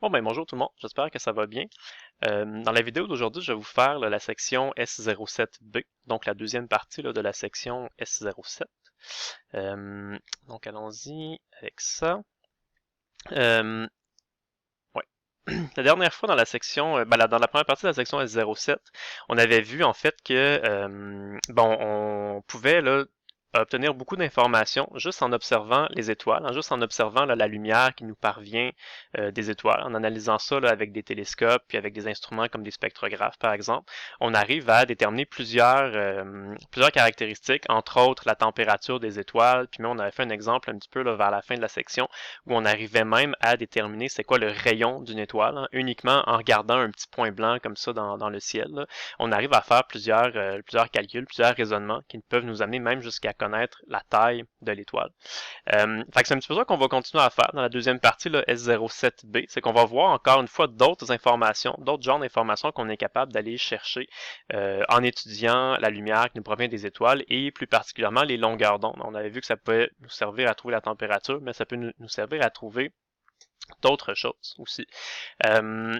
Bon ben bonjour tout le monde, j'espère que ça va bien. Dans la vidéo d'aujourd'hui, je vais vous faire là, la section S07B, donc la deuxième partie là, de la section S07. Euh, donc allons-y avec ça. Euh, ouais. La dernière fois dans la section, dans la première partie de la section S07, on avait vu en fait que on pouvait là, obtenir beaucoup d'informations juste en observant les étoiles, hein, juste en observant là, la lumière qui nous parvient des étoiles, en analysant ça là, avec des télescopes puis avec des instruments comme des spectrographes par exemple, on arrive à déterminer plusieurs caractéristiques, entre autres la température des étoiles, puis même on avait fait un exemple un petit peu là, vers la fin de la section où on arrivait même à déterminer c'est quoi le rayon d'une étoile, hein, uniquement en regardant un petit point blanc comme ça dans le ciel. Là. On arrive à faire plusieurs calculs, plusieurs raisonnements qui peuvent nous amener même jusqu'à connaître la taille de l'étoile. Fait que c'est un petit peu ça qu'on va continuer à faire dans la deuxième partie, là, S07B, c'est qu'on va voir encore une fois d'autres informations, d'autres genres d'informations qu'on est capable d'aller chercher en étudiant la lumière qui nous provient des étoiles et plus particulièrement les longueurs d'onde. On avait vu que ça peut nous servir à trouver la température, mais ça peut nous servir à trouver d'autres choses aussi. Euh,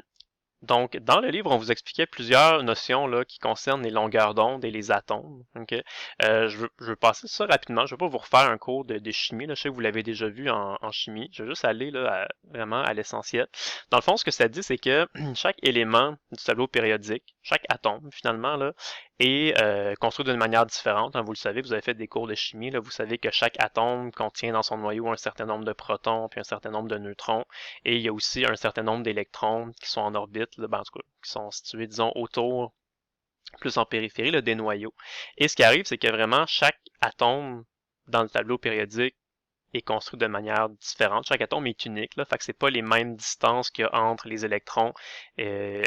donc, dans le livre, on vous expliquait plusieurs notions là, qui concernent les longueurs d'onde et les atomes. Okay? Je veux passer ça rapidement. Je ne vais pas vous refaire un cours de chimie. Là. Je sais que vous l'avez déjà vu en chimie. Je vais juste aller là, vraiment à l'essentiel. Dans le fond, ce que ça dit, c'est que chaque élément du tableau périodique, chaque atome, finalement, là, est construit d'une manière différente. Hein, vous le savez, vous avez fait des cours de chimie. Là, vous savez que chaque atome contient dans son noyau un certain nombre de protons puis un certain nombre de neutrons. Et il y a aussi un certain nombre d'électrons qui sont en orbite, là, en tout cas, qui sont situés, disons, autour, plus en périphérie, là, des noyaux. Et ce qui arrive, c'est que vraiment chaque atome dans le tableau périodique est construit de manière différente. Chaque atome est unique, là, fait que c'est pas les mêmes distances qu'il y a entre les électrons,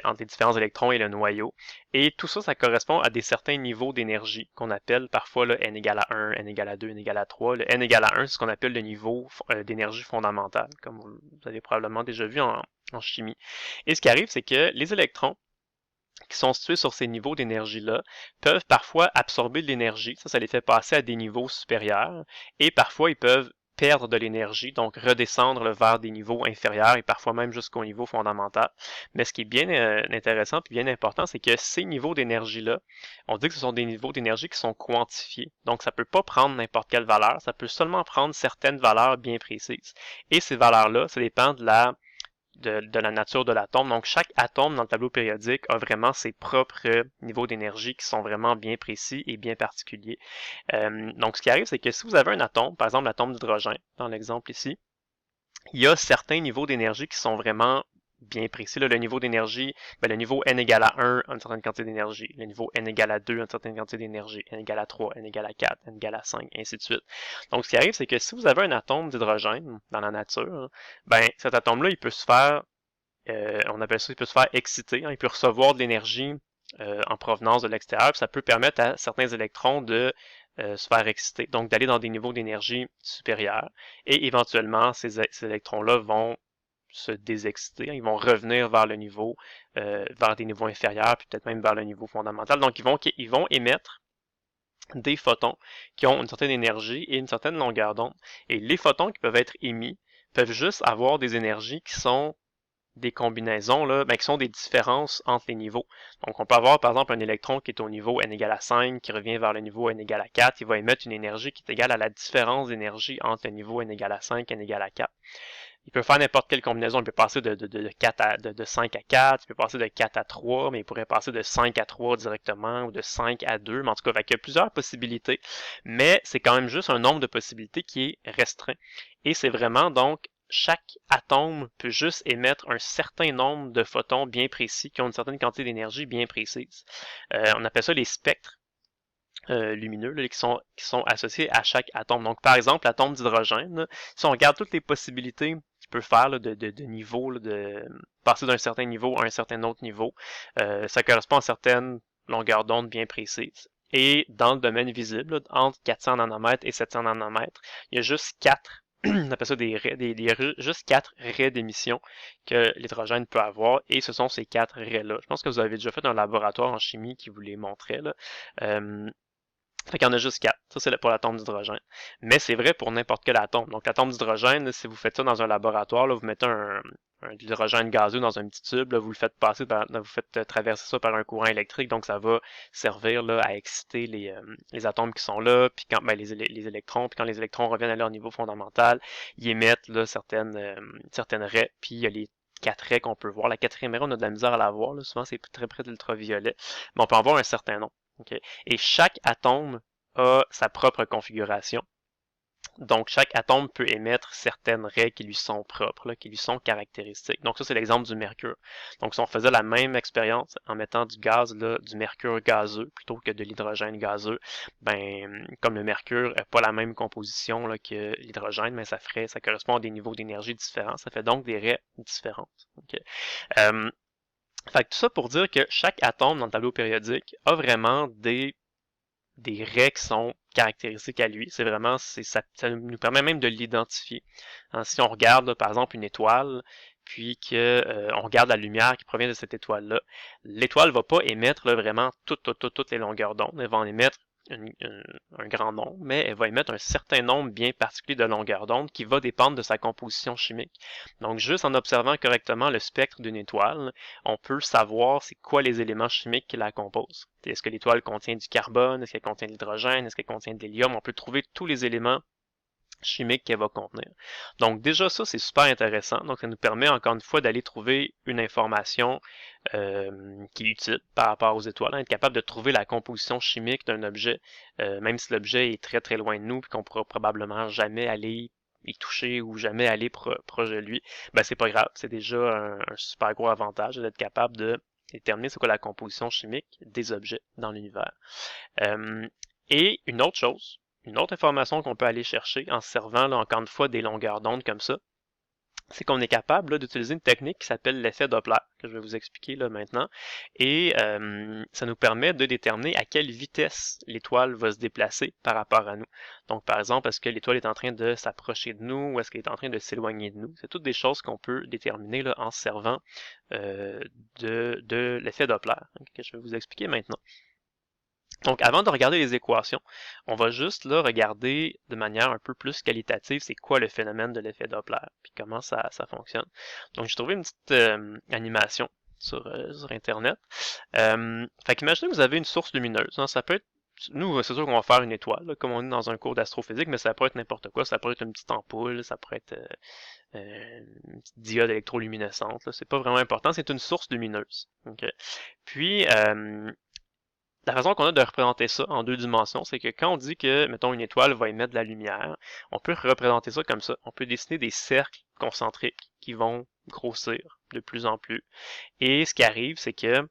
entre les différents électrons et le noyau. Et tout ça, ça correspond à des certains niveaux d'énergie qu'on appelle parfois le n égale à 1, n égale à 2, n égale à 3. Le n égale à 1, c'est ce qu'on appelle le niveau d'énergie fondamentale, comme vous avez probablement déjà vu en chimie. Et ce qui arrive, c'est que les électrons qui sont situés sur ces niveaux d'énergie-là peuvent parfois absorber de l'énergie, ça les fait passer à des niveaux supérieurs, et parfois ils peuvent perdre de l'énergie, donc redescendre vers des niveaux inférieurs et parfois même jusqu'au niveau fondamental. Mais ce qui est bien intéressant et bien important, c'est que ces niveaux d'énergie-là, on dit que ce sont des niveaux d'énergie qui sont quantifiés. Donc ça ne peut pas prendre n'importe quelle valeur, ça peut seulement prendre certaines valeurs bien précises. Et ces valeurs-là, ça dépend de la nature de l'atome. Donc, chaque atome dans le tableau périodique a vraiment ses propres niveaux d'énergie qui sont vraiment bien précis et bien particuliers. Donc, ce qui arrive, c'est que si vous avez un atome, par exemple l'atome d'hydrogène, dans l'exemple ici, il y a certains niveaux d'énergie qui sont vraiment bien précis. Là, le niveau d'énergie, le niveau n égale à 1 a une certaine quantité d'énergie. Le niveau n égale à 2 a une certaine quantité d'énergie. N égale à 3, n égale à 4, n égale à 5, et ainsi de suite. Donc, ce qui arrive, c'est que si vous avez un atome d'hydrogène dans la nature, cet atome-là, il peut se faire, on appelle ça, il peut se faire exciter. Hein, il peut recevoir de l'énergie en provenance de l'extérieur. Ça peut permettre à certains électrons de se faire exciter, donc d'aller dans des niveaux d'énergie supérieurs. Et éventuellement, ces électrons-là vont se désexciter, ils vont revenir vers le niveau, vers des niveaux inférieurs, puis peut-être même vers le niveau fondamental. Donc, ils vont émettre des photons qui ont une certaine énergie et une certaine longueur d'onde. Et les photons qui peuvent être émis peuvent juste avoir des énergies qui sont des combinaisons là, qui sont des différences entre les niveaux. Donc on peut avoir par exemple un électron qui est au niveau n égale à 5, qui revient vers le niveau n égale à 4, il va émettre une énergie qui est égale à la différence d'énergie entre le niveau n égale à 5 et n égale à 4. Il peut faire n'importe quelle combinaison, il peut passer de 5 à 4, il peut passer de 4 à 3, mais il pourrait passer de 5 à 3 directement, ou de 5 à 2, mais en tout cas, il y a plusieurs possibilités, mais c'est quand même juste un nombre de possibilités qui est restreint. Et c'est vraiment donc chaque atome peut juste émettre un certain nombre de photons bien précis qui ont une certaine quantité d'énergie bien précise. On appelle ça les spectres lumineux là, qui sont associés à chaque atome. Donc, par exemple, l'atome d'hydrogène, si on regarde toutes les possibilités qu'il peut faire là, de niveau, là, de passer d'un certain niveau à un certain autre niveau, ça correspond à certaines longueurs d'onde bien précises. Et dans le domaine visible, là, entre 400 nanomètres et 700 nanomètres, il y a juste 4 on appelle ça juste 4 raies d'émission que l'hydrogène peut avoir, et ce sont ces 4 raies-là. Je pense que vous avez déjà fait un laboratoire en chimie qui vous les montrait, là. Fait qu'il y en a juste 4. Ça, c'est pour l'atome d'hydrogène. Mais c'est vrai pour n'importe quel atome. Donc, l'atome d'hydrogène, si vous faites ça dans un laboratoire, là, vous mettez de l'hydrogène gazeux dans un petit tube, là, vous le faites passer vous faites traverser ça par un courant électrique, donc ça va servir là, à exciter les atomes qui sont là, puis quand les électrons, puis quand les électrons reviennent à leur niveau fondamental, ils émettent là, certaines raies, puis il y a les 4 raies qu'on peut voir. La quatrième raie, on a de la misère à la voir, là, souvent c'est très près de l'ultraviolet, mais on peut en voir un certain nombre. Okay? Et chaque atome a sa propre configuration. Donc, chaque atome peut émettre certaines raies qui lui sont propres, là, qui lui sont caractéristiques. Donc, ça, c'est l'exemple du mercure. Donc, si on faisait la même expérience en mettant du gaz, là, du mercure gazeux, plutôt que de l'hydrogène gazeux, ben, comme le mercure n'a pas la même composition là, que l'hydrogène, mais ça correspond à des niveaux d'énergie différents. Ça fait donc des raies différentes. Okay? Fait que tout ça pour dire que chaque atome dans le tableau périodique a vraiment des raies qui sont caractéristiques à lui. C'est vraiment, ça nous permet même de l'identifier. Hein, si on regarde, là, par exemple, une étoile, puis on regarde la lumière qui provient de cette étoile-là, l'étoile ne va pas émettre là, vraiment toutes les longueurs d'onde. Elle va en émettre un grand nombre, mais elle va émettre un certain nombre bien particulier de longueurs d'onde qui va dépendre de sa composition chimique. Donc, juste en observant correctement le spectre d'une étoile, on peut savoir c'est quoi les éléments chimiques qui la composent. Est-ce que l'étoile contient du carbone? Est-ce qu'elle contient de l'hydrogène? Est-ce qu'elle contient de l'hélium? On peut trouver tous les éléments chimiques qu'elle va contenir. Donc déjà ça, c'est super intéressant. Donc ça nous permet encore une fois d'aller trouver une information qui est utile par rapport aux étoiles, hein, être capable de trouver la composition chimique d'un objet, même si l'objet est très très loin de nous et qu'on pourra probablement jamais aller y toucher ou jamais aller proche de lui, ben c'est pas grave. C'est déjà un super gros avantage d'être capable de déterminer c'est quoi la composition chimique des objets dans l'univers. Et une autre chose, une autre information qu'on peut aller chercher en se servant là, encore une fois des longueurs d'onde comme ça, c'est qu'on est capable d'utiliser une technique qui s'appelle l'effet Doppler, que je vais vous expliquer là maintenant, et ça nous permet de déterminer à quelle vitesse l'étoile va se déplacer par rapport à nous. Donc par exemple, est-ce que l'étoile est en train de s'approcher de nous ou est-ce qu'elle est en train de s'éloigner de nous? C'est toutes des choses qu'on peut déterminer là, en se servant de l'effet Doppler, que je vais vous expliquer maintenant. Donc, avant de regarder les équations, on va juste là regarder de manière un peu plus qualitative c'est quoi le phénomène de l'effet Doppler, puis comment ça fonctionne. Donc, j'ai trouvé une petite animation sur Internet. Fait qu'imaginez que vous avez une source lumineuse. Hein, ça peut être, nous, c'est sûr qu'on va faire une étoile, là, comme on est dans un cours d'astrophysique, mais ça peut être n'importe quoi. Ça peut être une petite ampoule, ça peut être une petite diode électroluminescente. C'est pas vraiment important, c'est une source lumineuse. Okay? Puis, la façon qu'on a de représenter ça en 2 dimensions, c'est que quand on dit que, mettons, une étoile va émettre de la lumière, on peut représenter ça comme ça. On peut dessiner des cercles concentriques qui vont grossir de plus en plus. Et ce qui arrive, c'est que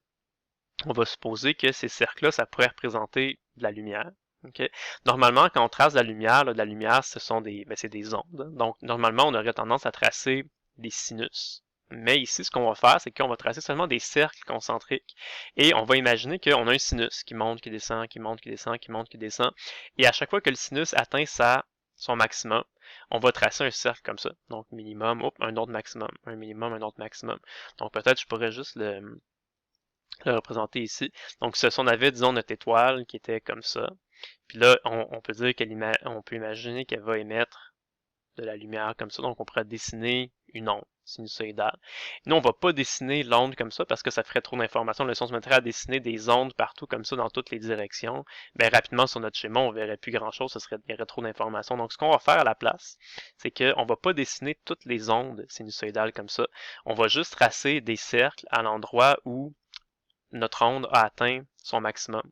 on va supposer que ces cercles-là, ça pourrait représenter de la lumière. Okay? Normalement, quand on trace de la lumière, ce sont c'est des ondes. Donc, normalement, on aurait tendance à tracer des sinus. Mais ici, ce qu'on va faire, c'est qu'on va tracer seulement des cercles concentriques. Et on va imaginer qu'on a un sinus qui monte, qui descend, qui monte, qui descend, qui monte, qui descend. Et à chaque fois que le sinus atteint son maximum, on va tracer un cercle comme ça. Donc, minimum, un autre maximum, un minimum, un autre maximum. Donc, peut-être je pourrais juste le représenter ici. Donc, si on avait, disons, notre étoile qui était comme ça, puis là, on peut dire on peut imaginer qu'elle va émettre de la lumière comme ça, donc on pourrait dessiner une onde sinusoïdale. Nous, on va pas dessiner l'onde comme ça parce que ça ferait trop d'informations. Si on se mettrait à dessiner des ondes partout comme ça dans toutes les directions, ben rapidement sur notre schéma, on verrait plus grand-chose, il y aurait trop d'informations. Donc, ce qu'on va faire à la place, c'est qu'on va pas dessiner toutes les ondes sinusoïdales comme ça. On va juste tracer des cercles à l'endroit où notre onde a atteint son maximum,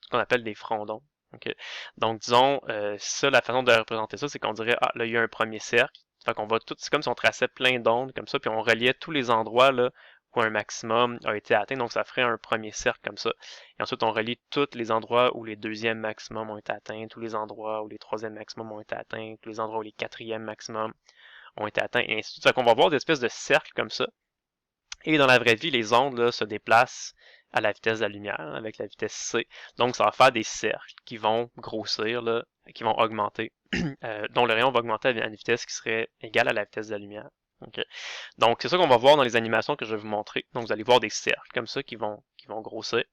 ce qu'on appelle des fronts d'onde. Okay? Donc, disons, ça, la façon de représenter ça, c'est qu'on dirait, ah, là, il y a un premier cercle. Fait qu'on va c'est comme si on traçait plein d'ondes comme ça, puis on reliait tous les endroits là, où un maximum a été atteint. Donc, ça ferait un premier cercle comme ça. Et ensuite, on relie tous les endroits où les deuxièmes maximums ont été atteints, tous les endroits où les troisièmes maximums ont été atteints, tous les endroits où les quatrièmes maximums ont été atteints, et ainsi de suite. Fait qu'on va voir des espèces de cercles comme ça. Et dans la vraie vie, les ondes là, se déplacent à la vitesse de la lumière, avec la vitesse c. Donc, ça va faire des cercles qui vont grossir, là, qui vont augmenter, dont le rayon va augmenter à une vitesse qui serait égale à la vitesse de la lumière. Okay. Donc, c'est ça qu'on va voir dans les animations que je vais vous montrer. Donc, vous allez voir des cercles comme ça qui vont grossir.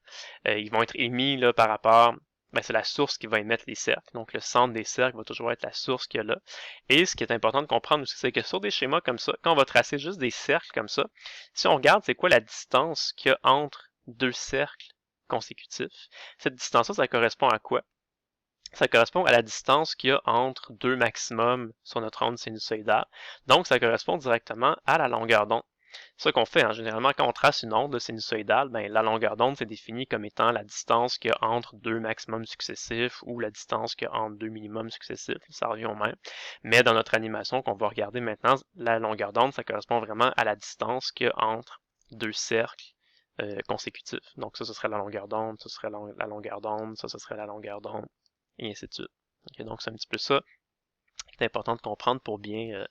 Ils vont être émis là, par rapport ben, c'est la source qui va émettre les cercles. Donc, le centre des cercles va toujours être la source qu'il y a là. Et ce qui est important de comprendre aussi, c'est que sur des schémas comme ça, quand on va tracer juste des cercles comme ça, si on regarde c'est quoi la distance qu'il y a entre deux cercles consécutifs, cette distance-là, ça correspond à quoi? Ça correspond à la distance qu'il y a entre deux maximums sur notre onde sinusoïdale. Donc, ça correspond directement à la longueur d'onde. C'est ça qu'on fait, hein. Généralement, quand on trace une onde sinusoïdale, ben, la longueur d'onde, c'est défini comme étant la distance qu'il y a entre deux maximums successifs ou la distance qu'il y a entre deux minimums successifs. Ça revient au même. Mais dans notre animation qu'on va regarder maintenant, la longueur d'onde, ça correspond vraiment à la distance qu'il y a entre deux cercles consécutifs. Donc ça, ce serait la longueur d'onde, ça serait la longueur d'onde, ça, ce serait la longueur d'onde, et ainsi de suite. Okay, donc c'est un petit peu ça qui est important de comprendre pour bien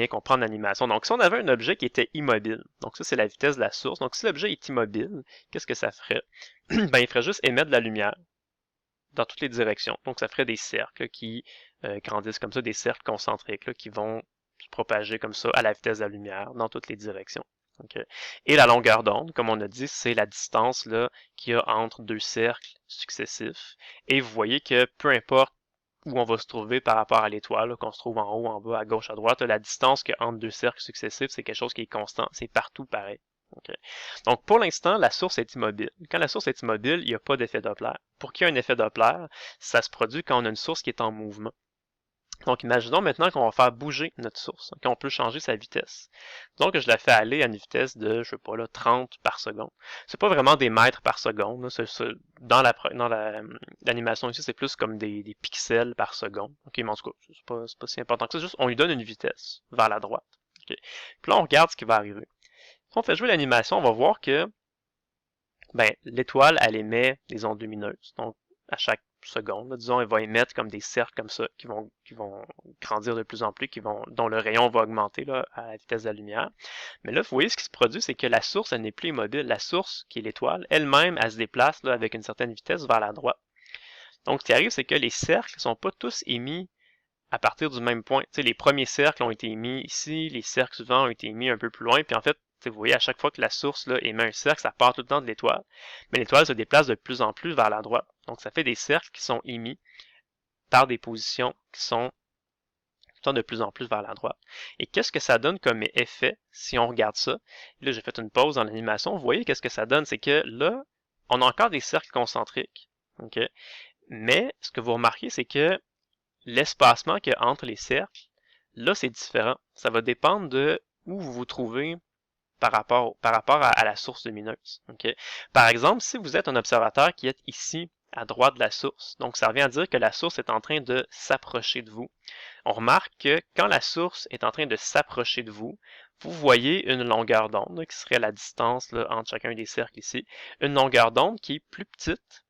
comprendre l'animation. Donc si on avait un objet qui était immobile, donc ça c'est la vitesse de la source, donc si l'objet est immobile, qu'est-ce que ça ferait? Ben, il ferait juste émettre de la lumière dans toutes les directions. Donc ça ferait des cercles qui grandissent comme ça, des cercles concentriques là, qui vont se propager comme ça à la vitesse de la lumière dans toutes les directions. Okay. Et la longueur d'onde, comme on a dit, c'est la distance là qu'il y a entre deux cercles successifs. Et vous voyez que peu importe où on va se trouver par rapport à l'étoile, qu'on se trouve en haut, en bas, à gauche, à droite, la distance qu'il y a entre deux cercles successifs, c'est quelque chose qui est constant. C'est partout pareil. Okay. Donc pour l'instant, la source est immobile. Quand la source est immobile, il n'y a pas d'effet Doppler. Pour qu'il y ait un effet Doppler, ça se produit quand on a une source qui est en mouvement. Donc, imaginons maintenant qu'on va faire bouger notre source, qu'on peut changer sa vitesse. Donc, je la fais aller à une vitesse de, je sais pas, là, 30 par seconde. C'est pas vraiment des mètres par seconde. Là. Dans l'animation ici, c'est plus comme des pixels par seconde. OK, mais en tout cas, c'est pas si important que ça. Juste, on lui donne une vitesse vers la droite. Okay. Puis là, on regarde ce qui va arriver. Si on fait jouer l'animation, on va voir que ben, l'étoile, elle émet des ondes lumineuses. Donc, à chaque seconde, là, disons, elle va émettre comme des cercles comme ça qui vont grandir de plus en plus, dont le rayon va augmenter là, à la vitesse de la lumière. Mais là, vous voyez, ce qui se produit, c'est que la source, elle n'est plus immobile. La source, qui est l'étoile, elle-même, elle se déplace là, avec une certaine vitesse vers la droite. Donc, ce qui arrive, c'est que les cercles ne sont pas tous émis à partir du même point. Tu sais, les premiers cercles ont été émis ici, les cercles suivants ont été émis un peu plus loin, puis en fait, vous voyez, à chaque fois que la source là, émet un cercle, ça part tout le temps de l'étoile. Mais l'étoile se déplace de plus en plus vers la droite. Donc ça fait des cercles qui sont émis par des positions qui sont tout le temps de plus en plus vers la droite. Et qu'est-ce que ça donne comme effet si on regarde ça? Là, j'ai fait une pause dans l'animation. Vous voyez, qu'est-ce que ça donne? C'est que là, on a encore des cercles concentriques. Okay? Mais ce que vous remarquez, c'est que l'espacement qu'il y a entre les cercles, là, c'est différent. Ça va dépendre de où vous vous trouvez par rapport à la source lumineuse. Okay? Par exemple, si vous êtes un observateur qui est ici, à droite de la source, donc ça revient à dire que la source est en train de s'approcher de vous. On remarque que quand la source est en train de s'approcher de vous, vous voyez une longueur d'onde, qui serait la distance là, entre chacun des cercles ici, une longueur d'onde qui est plus petite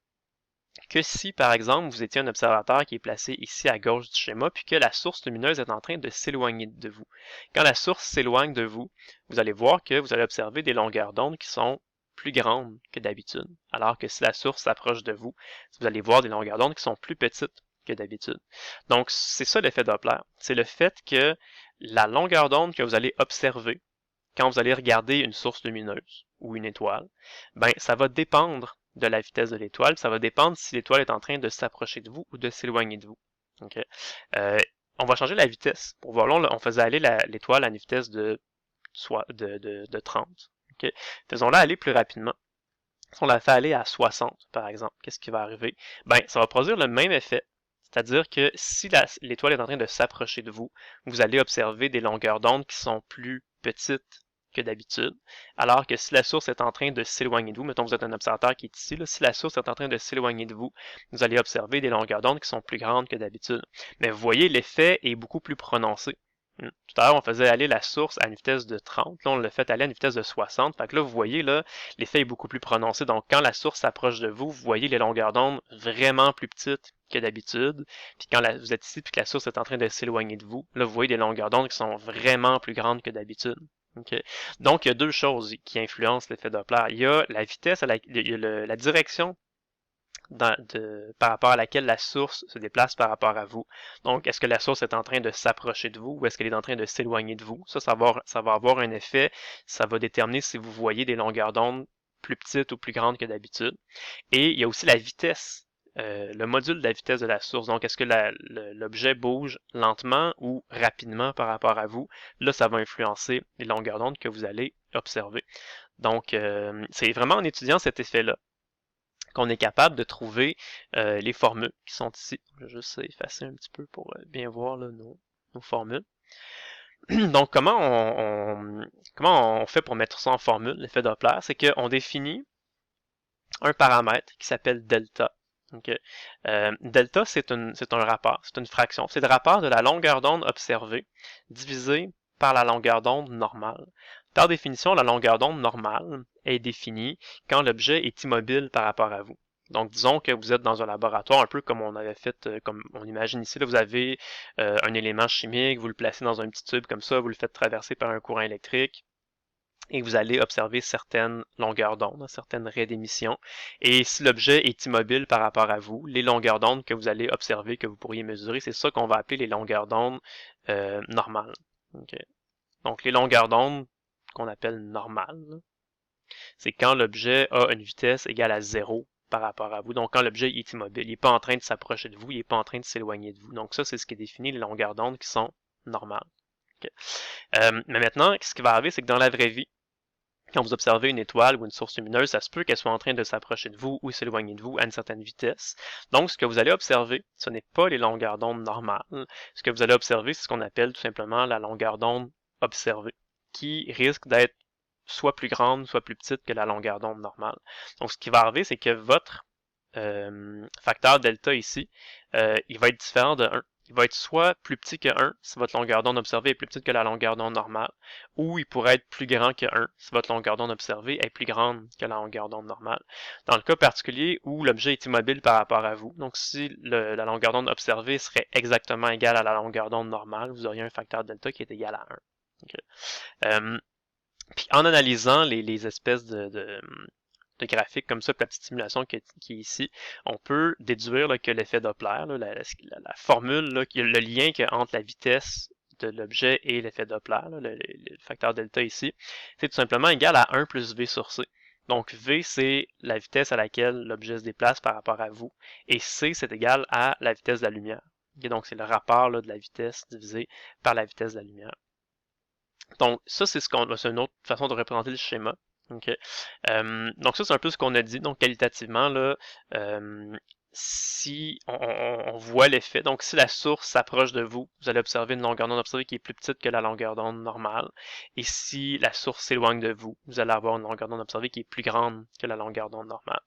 que si, par exemple, vous étiez un observateur qui est placé ici à gauche du schéma, puis que la source lumineuse est en train de s'éloigner de vous. Quand la source s'éloigne de vous, vous allez voir que vous allez observer des longueurs d'onde qui sont plus grandes que d'habitude, alors que si la source s'approche de vous, vous allez voir des longueurs d'onde qui sont plus petites que d'habitude. Donc, c'est ça l'effet Doppler. C'est le fait que la longueur d'onde que vous allez observer quand vous allez regarder une source lumineuse ou une étoile, ben, ça va dépendre de la vitesse de l'étoile. Ça va dépendre si l'étoile est en train de s'approcher de vous ou de s'éloigner de vous. Okay? On va changer la vitesse. Pour voir là, on faisait aller l'étoile à une vitesse de 30. Okay? Faisons-la aller plus rapidement. Si on la fait aller à 60, par exemple, qu'est-ce qui va arriver? Ben, ça va produire le même effet. C'est-à-dire que si l'étoile est en train de s'approcher de vous, vous allez observer des longueurs d'onde qui sont plus petites que d'habitude, alors que si la source est en train de s'éloigner de vous, mettons vous êtes un observateur qui est ici, là, si la source est en train de s'éloigner de vous, vous allez observer des longueurs d'onde qui sont plus grandes que d'habitude. Mais vous voyez, l'effet est beaucoup plus prononcé. Tout à l'heure, on faisait aller la source à une vitesse de 30, là on l'a fait aller à une vitesse de 60, fait que là vous voyez, là, l'effet est beaucoup plus prononcé, donc quand la source s'approche de vous, vous voyez les longueurs d'onde vraiment plus petites que d'habitude, puis quand vous êtes ici puis que la source est en train de s'éloigner de vous, là vous voyez des longueurs d'onde qui sont vraiment plus grandes que d'habitude. Okay. Donc, il y a deux choses qui influencent l'effet Doppler. Il y a la vitesse, il y a la direction par rapport à laquelle la source se déplace par rapport à vous. Donc, est-ce que la source est en train de s'approcher de vous ou est-ce qu'elle est en train de s'éloigner de vous? Ça va avoir un effet. Ça va déterminer si vous voyez des longueurs d'onde plus petites ou plus grandes que d'habitude. Et il y a aussi la vitesse le module de la vitesse de la source. Donc, est-ce que l'objet bouge lentement ou rapidement par rapport à vous? Là, ça va influencer les longueurs d'onde que vous allez observer. Donc, c'est vraiment en étudiant cet effet-là qu'on est capable de trouver les formules qui sont ici. Je vais juste effacer un petit peu pour bien voir là, nos formules. Donc, comment on fait pour mettre ça en formule, l'effet Doppler? C'est qu'on définit un paramètre qui s'appelle delta. Okay. Delta, c'est un rapport, c'est une fraction. C'est le rapport de la longueur d'onde observée divisé par la longueur d'onde normale. Par définition, la longueur d'onde normale est définie quand l'objet est immobile par rapport à vous. Donc, disons que vous êtes dans un laboratoire, un peu comme on avait fait, comme on imagine ici, là, vous avez un élément chimique, vous le placez dans un petit tube comme ça, vous le faites traverser par un courant électrique, et vous allez observer certaines longueurs d'onde, certaines raies d'émission. Et si l'objet est immobile par rapport à vous, les longueurs d'onde que vous allez observer, que vous pourriez mesurer, c'est ça qu'on va appeler les longueurs d'onde normales. Okay. Donc les longueurs d'onde qu'on appelle normales, c'est quand l'objet a une vitesse égale à 0 par rapport à vous. Donc quand l'objet est immobile, il n'est pas en train de s'approcher de vous, il n'est pas en train de s'éloigner de vous. Donc ça, c'est ce qui définit les longueurs d'onde qui sont normales. Okay. Mais maintenant, ce qui va arriver, c'est que dans la vraie vie, quand vous observez une étoile ou une source lumineuse, ça se peut qu'elle soit en train de s'approcher de vous ou s'éloigner de vous à une certaine vitesse. Donc, ce que vous allez observer, ce n'est pas les longueurs d'onde normales. Ce que vous allez observer, c'est ce qu'on appelle tout simplement la longueur d'onde observée, qui risque d'être soit plus grande, soit plus petite que la longueur d'onde normale. Donc, ce qui va arriver, c'est que votre facteur delta ici, il va être différent de 1. Il va être soit plus petit que 1 si votre longueur d'onde observée est plus petite que la longueur d'onde normale, ou il pourrait être plus grand que 1 si votre longueur d'onde observée est plus grande que la longueur d'onde normale. Dans le cas particulier où l'objet est immobile par rapport à vous, donc si la longueur d'onde observée serait exactement égale à la longueur d'onde normale, vous auriez un facteur delta qui est égal à 1. Okay. Puis en analysant les espèces de graphique comme ça, la petite simulation qui est ici, on peut déduire là, que l'effet Doppler, là, la formule, là, le lien qu'il y a entre la vitesse de l'objet et l'effet Doppler, là, le facteur delta ici, c'est tout simplement égal à 1 plus V sur C. Donc V, c'est la vitesse à laquelle l'objet se déplace par rapport à vous, et C, c'est égal à la vitesse de la lumière. Okay, donc c'est le rapport là, de la vitesse divisé par la vitesse de la lumière. Donc ça, c'est une autre façon de représenter le schéma. Okay. Donc ça, c'est un peu ce qu'on a dit. Donc qualitativement, là, si on voit l'effet, donc si la source s'approche de vous, vous allez observer une longueur d'onde observée qui est plus petite que la longueur d'onde normale. Et si la source s'éloigne de vous, vous allez avoir une longueur d'onde observée qui est plus grande que la longueur d'onde normale.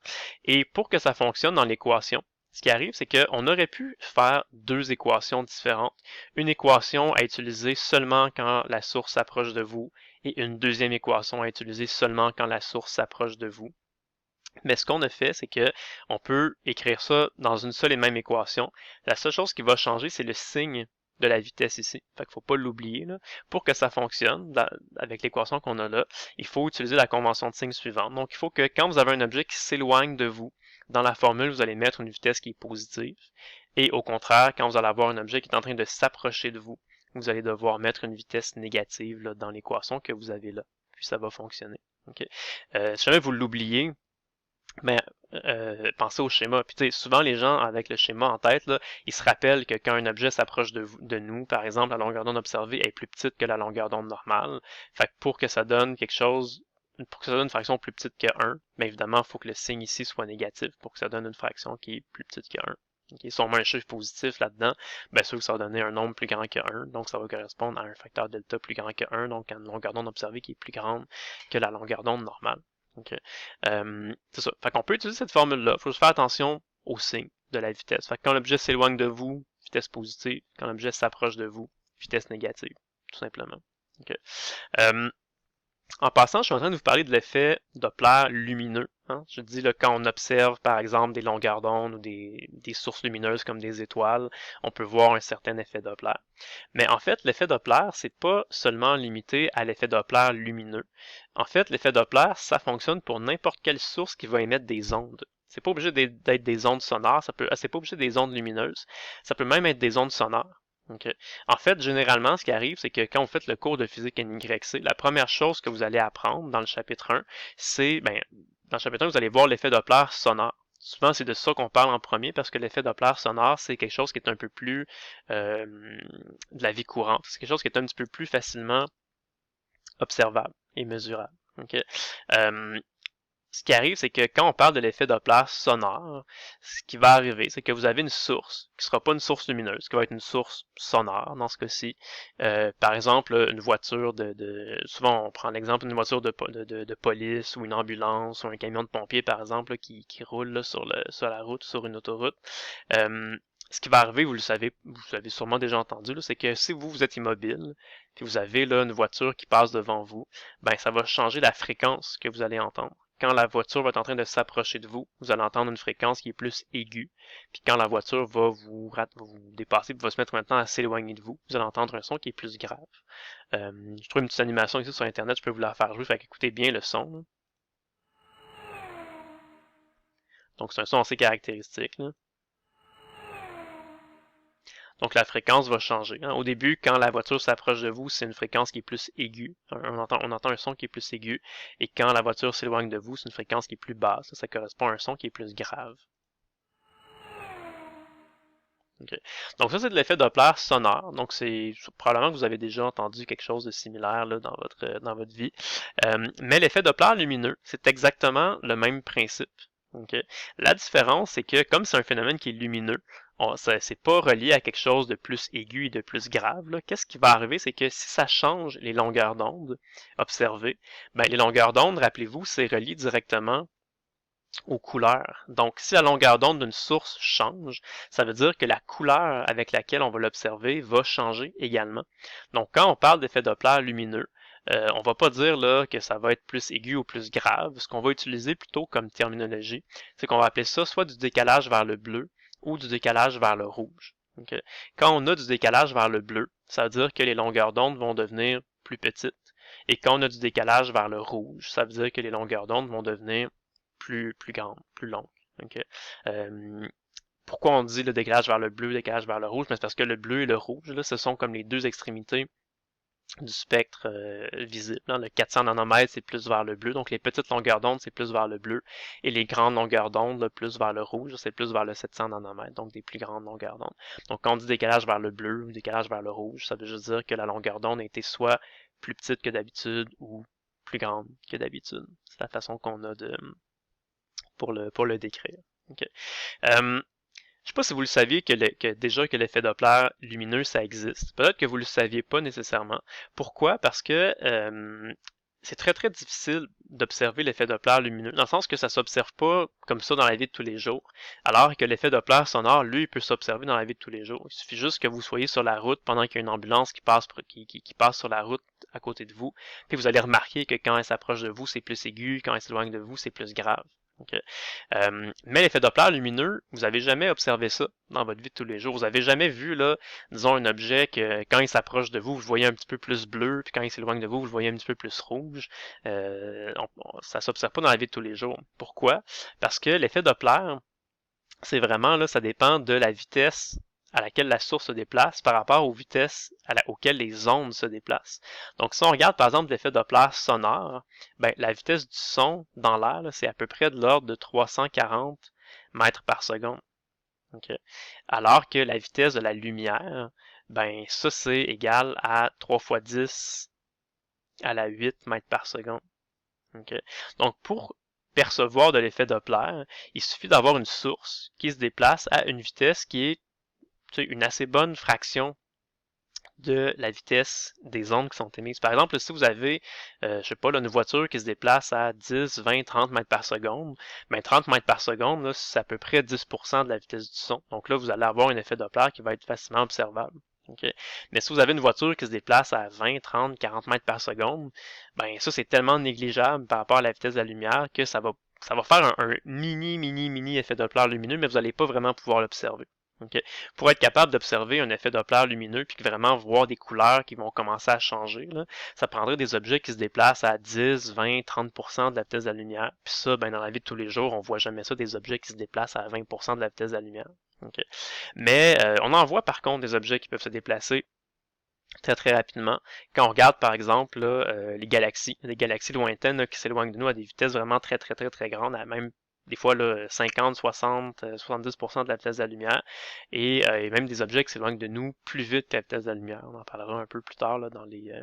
Et pour que ça fonctionne dans l'équation, ce qui arrive, c'est qu'on aurait pu faire deux équations différentes. Une équation à utiliser seulement quand la source s'approche de vous et une deuxième équation à utiliser seulement quand la source s'approche de vous. Mais ce qu'on a fait, c'est que on peut écrire ça dans une seule et même équation. La seule chose qui va changer, c'est le signe de la vitesse ici. Fait qu'il ne faut pas l'oublier. Pour que ça fonctionne, avec l'équation qu'on a là, il faut utiliser la convention de signe suivante. Donc, il faut que quand vous avez un objet qui s'éloigne de vous, dans la formule, vous allez mettre une vitesse qui est positive. Et au contraire, quand vous allez avoir un objet qui est en train de s'approcher de vous, vous allez devoir mettre une vitesse négative là, dans l'équation que vous avez là. Puis ça va fonctionner. Okay. Si jamais vous l'oubliez, mais pensez au schéma. Puis souvent les gens avec le schéma en tête, là, ils se rappellent que quand un objet s'approche de nous, par exemple, la longueur d'onde observée est plus petite que la longueur d'onde normale. Fait que pour que ça donne quelque chose, pour que ça donne une fraction plus petite que 1, bien évidemment, il faut que le signe ici soit négatif pour que ça donne une fraction qui est plus petite que 1. Okay, si on met un chiffre positif là-dedans, bien sûr que ça va donner un nombre plus grand que 1, donc ça va correspondre à un facteur delta plus grand que 1, donc à une longueur d'onde observée qui est plus grande que la longueur d'onde normale. Okay. C'est ça. Fait qu'on peut utiliser cette formule-là. Il faut juste faire attention au signe de la vitesse. Fait que quand l'objet s'éloigne de vous, vitesse positive. Quand l'objet s'approche de vous, vitesse négative. Tout simplement. Okay. En passant, je suis en train de vous parler de l'effet Doppler lumineux. Hein? Je dis là, quand on observe par exemple des longueurs d'onde ou des sources lumineuses comme des étoiles, on peut voir un certain effet Doppler. Mais en fait, l'effet Doppler, c'est pas seulement limité à l'effet Doppler lumineux. En fait, l'effet Doppler, ça fonctionne pour n'importe quelle source qui va émettre des ondes. C'est pas obligé d'être des ondes sonores, c'est pas obligé des ondes lumineuses. Ça peut même être des ondes sonores. Okay. En fait, généralement, ce qui arrive, c'est que quand vous faites le cours de physique NYC, la première chose que vous allez apprendre dans le chapitre 1, c'est, dans le chapitre 1, vous allez voir l'effet Doppler sonore. souvent c'est de ça qu'on parle en premier parce que l'effet Doppler sonore, c'est quelque chose qui est un peu plus de la vie courante. C'est quelque chose qui est un petit peu plus facilement observable et mesurable. Okay? Ce qui arrive, c'est que quand on parle de l'effet Doppler sonore, ce qui va arriver, c'est que vous avez une source qui ne sera pas une source lumineuse, qui va être une source sonore dans ce cas-ci. Par exemple, une voiture souvent on prend l'exemple d'une voiture de police ou une ambulance ou un camion de pompiers, par exemple, qui roule là, sur la route, sur une autoroute. Ce qui va arriver, vous avez sûrement déjà entendu, c'est que si vous êtes immobile, puis vous avez là, une voiture qui passe devant vous, ben ça va changer la fréquence que vous allez entendre. Quand la voiture va être en train de s'approcher de vous, vous allez entendre une fréquence qui est plus aiguë. Puis quand la voiture va vous dépasser, va se mettre maintenant à s'éloigner de vous, vous allez entendre un son qui est plus grave. Je trouve une petite animation ici sur Internet, je peux vous la faire jouer, fait qu'écoutez bien le son. Là. Donc c'est un son assez caractéristique. Là. Donc la fréquence va changer. Au début, quand la voiture s'approche de vous, c'est une fréquence qui est plus aiguë. On entend un son qui est plus aigu. Et quand la voiture s'éloigne de vous, c'est une fréquence qui est plus basse. Ça correspond à un son qui est plus grave. Okay. Donc ça, c'est de l'effet Doppler sonore. Donc c'est probablement que vous avez déjà entendu quelque chose de similaire là, dans votre vie. Mais l'effet Doppler lumineux, c'est exactement le même principe. Okay. La différence, c'est que comme c'est un phénomène qui est lumineux, c'est pas relié à quelque chose de plus aigu et de plus grave. Qu'est-ce qui va arriver, c'est que si ça change les longueurs d'onde observées, ben, les longueurs d'onde, rappelez-vous, c'est relié directement aux couleurs. Donc, si la longueur d'onde d'une source change, ça veut dire que la couleur avec laquelle on va l'observer va changer également. Donc, quand on parle d'effet Doppler lumineux, on va pas dire là que ça va être plus aigu ou plus grave. Ce qu'on va utiliser plutôt comme terminologie, c'est qu'on va appeler ça soit du décalage vers le bleu ou du décalage vers le rouge. Okay? Quand on a du décalage vers le bleu, ça veut dire que les longueurs d'onde vont devenir plus petites. Et quand on a du décalage vers le rouge, ça veut dire que les longueurs d'onde vont devenir plus grande, plus longue. Okay? Pourquoi on dit le décalage vers le bleu, le décalage vers le rouge? Mais c'est parce que le bleu et le rouge, là, ce sont comme les deux extrémités du spectre visible. Hein. Le 400 nanomètres, c'est plus vers le bleu. Donc, les petites longueurs d'onde, c'est plus vers le bleu. Et les grandes longueurs d'onde, plus vers le rouge, c'est plus vers le 700 nanomètres. Donc, des plus grandes longueurs d'onde. Donc, quand on dit décalage vers le bleu ou décalage vers le rouge, ça veut juste dire que la longueur d'onde a été soit plus petite que d'habitude ou plus grande que d'habitude. C'est la façon qu'on a pour le décrire. Okay. Je ne sais pas si vous le saviez déjà que l'effet Doppler lumineux, ça existe. Peut-être que vous ne le saviez pas nécessairement. Pourquoi? Parce que c'est très très difficile d'observer l'effet Doppler lumineux, dans le sens que ça ne s'observe pas comme ça dans la vie de tous les jours, alors que l'effet Doppler sonore, lui, il peut s'observer dans la vie de tous les jours. Il suffit juste que vous soyez sur la route pendant qu'il y a une ambulance qui passe sur la route à côté de vous, puis vous allez remarquer que quand elle s'approche de vous, c'est plus aigu, quand elle s'éloigne de vous, c'est plus grave. Okay. Mais l'effet Doppler lumineux, vous n'avez jamais observé ça dans votre vie de tous les jours. Vous n'avez jamais vu, là, disons, un objet que quand il s'approche de vous, vous le voyez un petit peu plus bleu, puis quand il s'éloigne de vous, vous le voyez un petit peu plus rouge. Ça ne s'observe pas dans la vie de tous les jours. Pourquoi? Parce que l'effet Doppler, c'est vraiment, là, ça dépend de la vitesse à laquelle la source se déplace par rapport aux vitesses auxquelles les ondes se déplacent. Donc, si on regarde par exemple l'effet Doppler sonore, ben, la vitesse du son dans l'air, c'est à peu près de l'ordre de 340 mètres par seconde. Okay. Alors que la vitesse de la lumière, ben, ça c'est égal à 3 fois 10 à la 8 mètres par seconde. Okay. Donc, pour percevoir de l'effet Doppler, il suffit d'avoir une source qui se déplace à une vitesse qui est une assez bonne fraction de la vitesse des ondes qui sont émises. Par exemple, si vous avez, je sais pas, là, une voiture qui se déplace à 10, 20, 30 mètres par seconde, ben 30 mètres par seconde, c'est à peu près 10% de la vitesse du son. Donc là, vous allez avoir un effet Doppler qui va être facilement observable. Okay? Mais si vous avez une voiture qui se déplace à 20, 30, 40 mètres par seconde, ben ça, c'est tellement négligeable par rapport à la vitesse de la lumière que ça va faire un mini effet Doppler lumineux, mais vous n'allez pas vraiment pouvoir l'observer. Okay. Pour être capable d'observer un effet Doppler lumineux puis vraiment voir des couleurs qui vont commencer à changer, là, ça prendrait des objets qui se déplacent à 10, 20, 30% de la vitesse de la lumière. Puis ça, ben, dans la vie de tous les jours, on voit jamais ça, des objets qui se déplacent à 20% de la vitesse de la lumière. Okay. Mais on en voit par contre des objets qui peuvent se déplacer très très rapidement. Quand on regarde par exemple là, les galaxies lointaines là, qui s'éloignent de nous à des vitesses vraiment très très très très grandes, à même des fois là, 50, 60, 70% de la vitesse de la lumière, et même des objets qui s'éloignent de nous plus vite que la vitesse de la lumière. On en parlera un peu plus tard là, dans les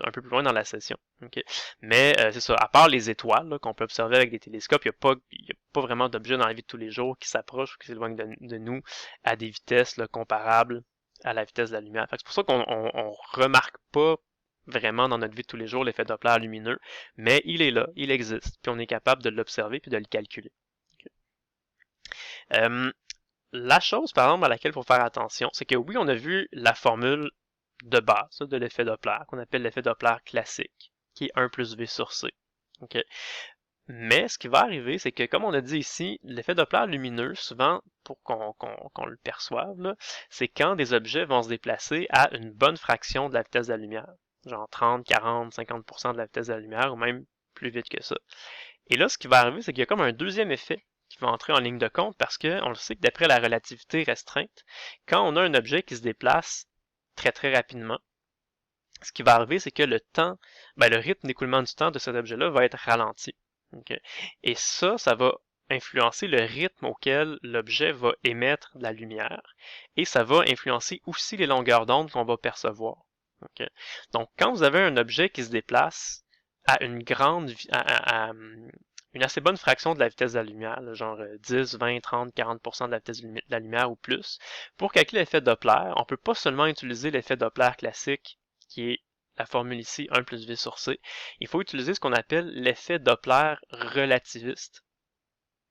un peu plus loin dans la session. Okay? Mais c'est ça, à part les étoiles qu'on peut observer avec des télescopes, il n'y a pas vraiment d'objets dans la vie de tous les jours qui s'approchent ou qui s'éloignent de nous à des vitesses là, comparables à la vitesse de la lumière. C'est pour ça qu'on ne remarque pas vraiment dans notre vie de tous les jours l'effet Doppler lumineux, mais il est là, il existe, puis on est capable de l'observer puis de le calculer. Okay? La chose, par exemple, à laquelle il faut faire attention, c'est que oui, on a vu la formule de base de l'effet Doppler, qu'on appelle l'effet Doppler classique, qui est 1 plus V sur C. Okay? Mais ce qui va arriver, c'est que, comme on a dit ici, l'effet Doppler lumineux, souvent, pour qu'on le perçoive, c'est quand des objets vont se déplacer à une bonne fraction de la vitesse de la lumière. Genre 30, 40, 50% de la vitesse de la lumière, ou même plus vite que ça. Et là, ce qui va arriver, c'est qu'il y a comme un deuxième effet qui va entrer en ligne de compte parce qu'on le sait que d'après la relativité restreinte, quand on a un objet qui se déplace très très rapidement, ce qui va arriver, c'est que le temps, le rythme d'écoulement du temps de cet objet-là va être ralenti. Okay? Et ça va influencer le rythme auquel l'objet va émettre de la lumière et ça va influencer aussi les longueurs d'onde qu'on va percevoir. Okay? Donc, quand vous avez un objet qui se déplace à une une assez bonne fraction de la vitesse de la lumière, là, genre 10, 20, 30, 40% de la vitesse de la lumière ou plus, pour calculer l'effet Doppler, on ne peut pas seulement utiliser l'effet Doppler classique, qui est la formule ici, 1 plus V sur C. Il faut utiliser ce qu'on appelle l'effet Doppler relativiste.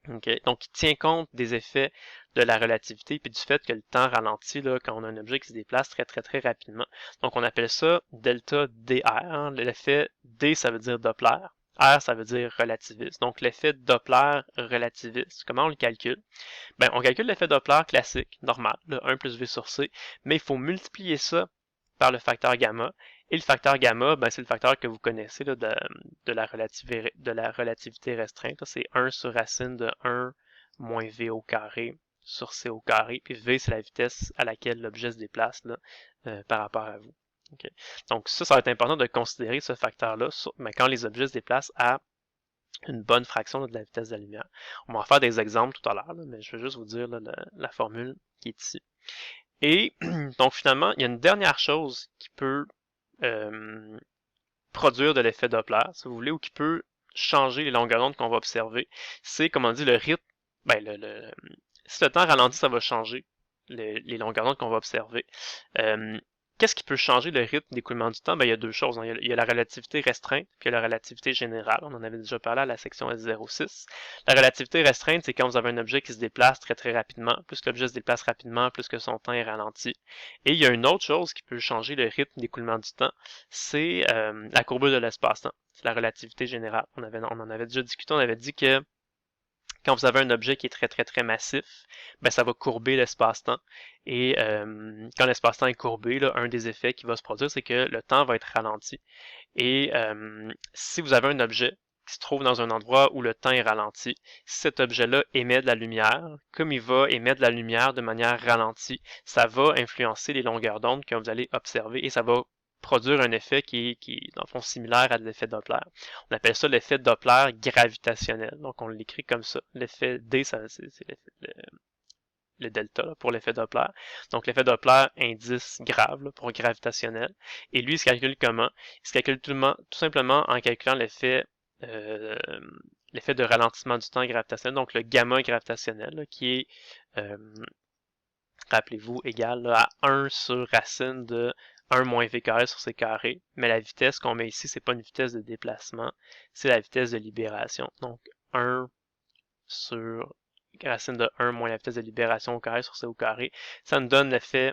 Okay? Donc, il tient compte des effets de la relativité puis du fait que le temps ralentit là, quand on a un objet qui se déplace très très très rapidement. Donc, on appelle ça delta DR. Hein? L'effet D, ça veut dire Doppler. R, ça veut dire relativiste. Donc, l'effet Doppler relativiste, comment on le calcule? On calcule l'effet Doppler classique, normal, le 1 plus V sur C, mais il faut multiplier ça par le facteur gamma. Et le facteur gamma, c'est le facteur que vous connaissez là, de la relativité restreinte. C'est 1 sur racine de 1 moins V au carré sur C au carré. Puis V, c'est la vitesse à laquelle l'objet se déplace là, par rapport à vous. Okay. Donc ça va être important de considérer ce facteur-là quand les objets se déplacent à une bonne fraction de la vitesse de la lumière. On va en faire des exemples tout à l'heure, mais je vais juste vous dire là, la formule qui est ici. Et donc finalement, il y a une dernière chose qui peut produire de l'effet Doppler, si vous voulez, ou qui peut changer les longueurs d'onde qu'on va observer. C'est, comme on dit, le rythme. Si le temps ralentit, ça va changer les longueurs d'onde qu'on va observer. Qu'est-ce qui peut changer le rythme d'écoulement du temps? Il y a deux choses. Hein. Il y a la relativité restreinte, puis il y a la relativité générale. On en avait déjà parlé à la section S06. La relativité restreinte, c'est quand vous avez un objet qui se déplace très très rapidement. Plus l'objet se déplace rapidement, plus que son temps est ralenti. Et il y a une autre chose qui peut changer le rythme d'écoulement du temps, c'est la courbure de l'espace-temps. C'est la relativité générale. On en avait déjà discuté, on avait dit que quand vous avez un objet qui est très très très massif, ça va courber l'espace-temps. Et quand l'espace-temps est courbé, là, un des effets qui va se produire, c'est que le temps va être ralenti. Et si vous avez un objet qui se trouve dans un endroit où le temps est ralenti, si cet objet-là émet de la lumière, comme il va émettre de la lumière de manière ralentie, ça va influencer les longueurs d'onde que vous allez observer et ça va produire un effet qui est dans le fond similaire à l'effet Doppler. On appelle ça l'effet Doppler gravitationnel. Donc on l'écrit comme ça. L'effet D, c'est le delta là, pour l'effet Doppler. Donc l'effet Doppler indice grave là, pour gravitationnel. Et lui, il se calcule comment? Il se calcule tout simplement en calculant l'effet de ralentissement du temps gravitationnel, donc le gamma gravitationnel, là, qui est, rappelez-vous, égal là, à 1 sur racine de 1 moins v carré sur c carré. Mais la vitesse qu'on met ici, c'est pas une vitesse de déplacement, c'est la vitesse de libération. Donc 1 sur racine de 1 moins la vitesse de libération au carré sur c au carré. Ça nous donne ça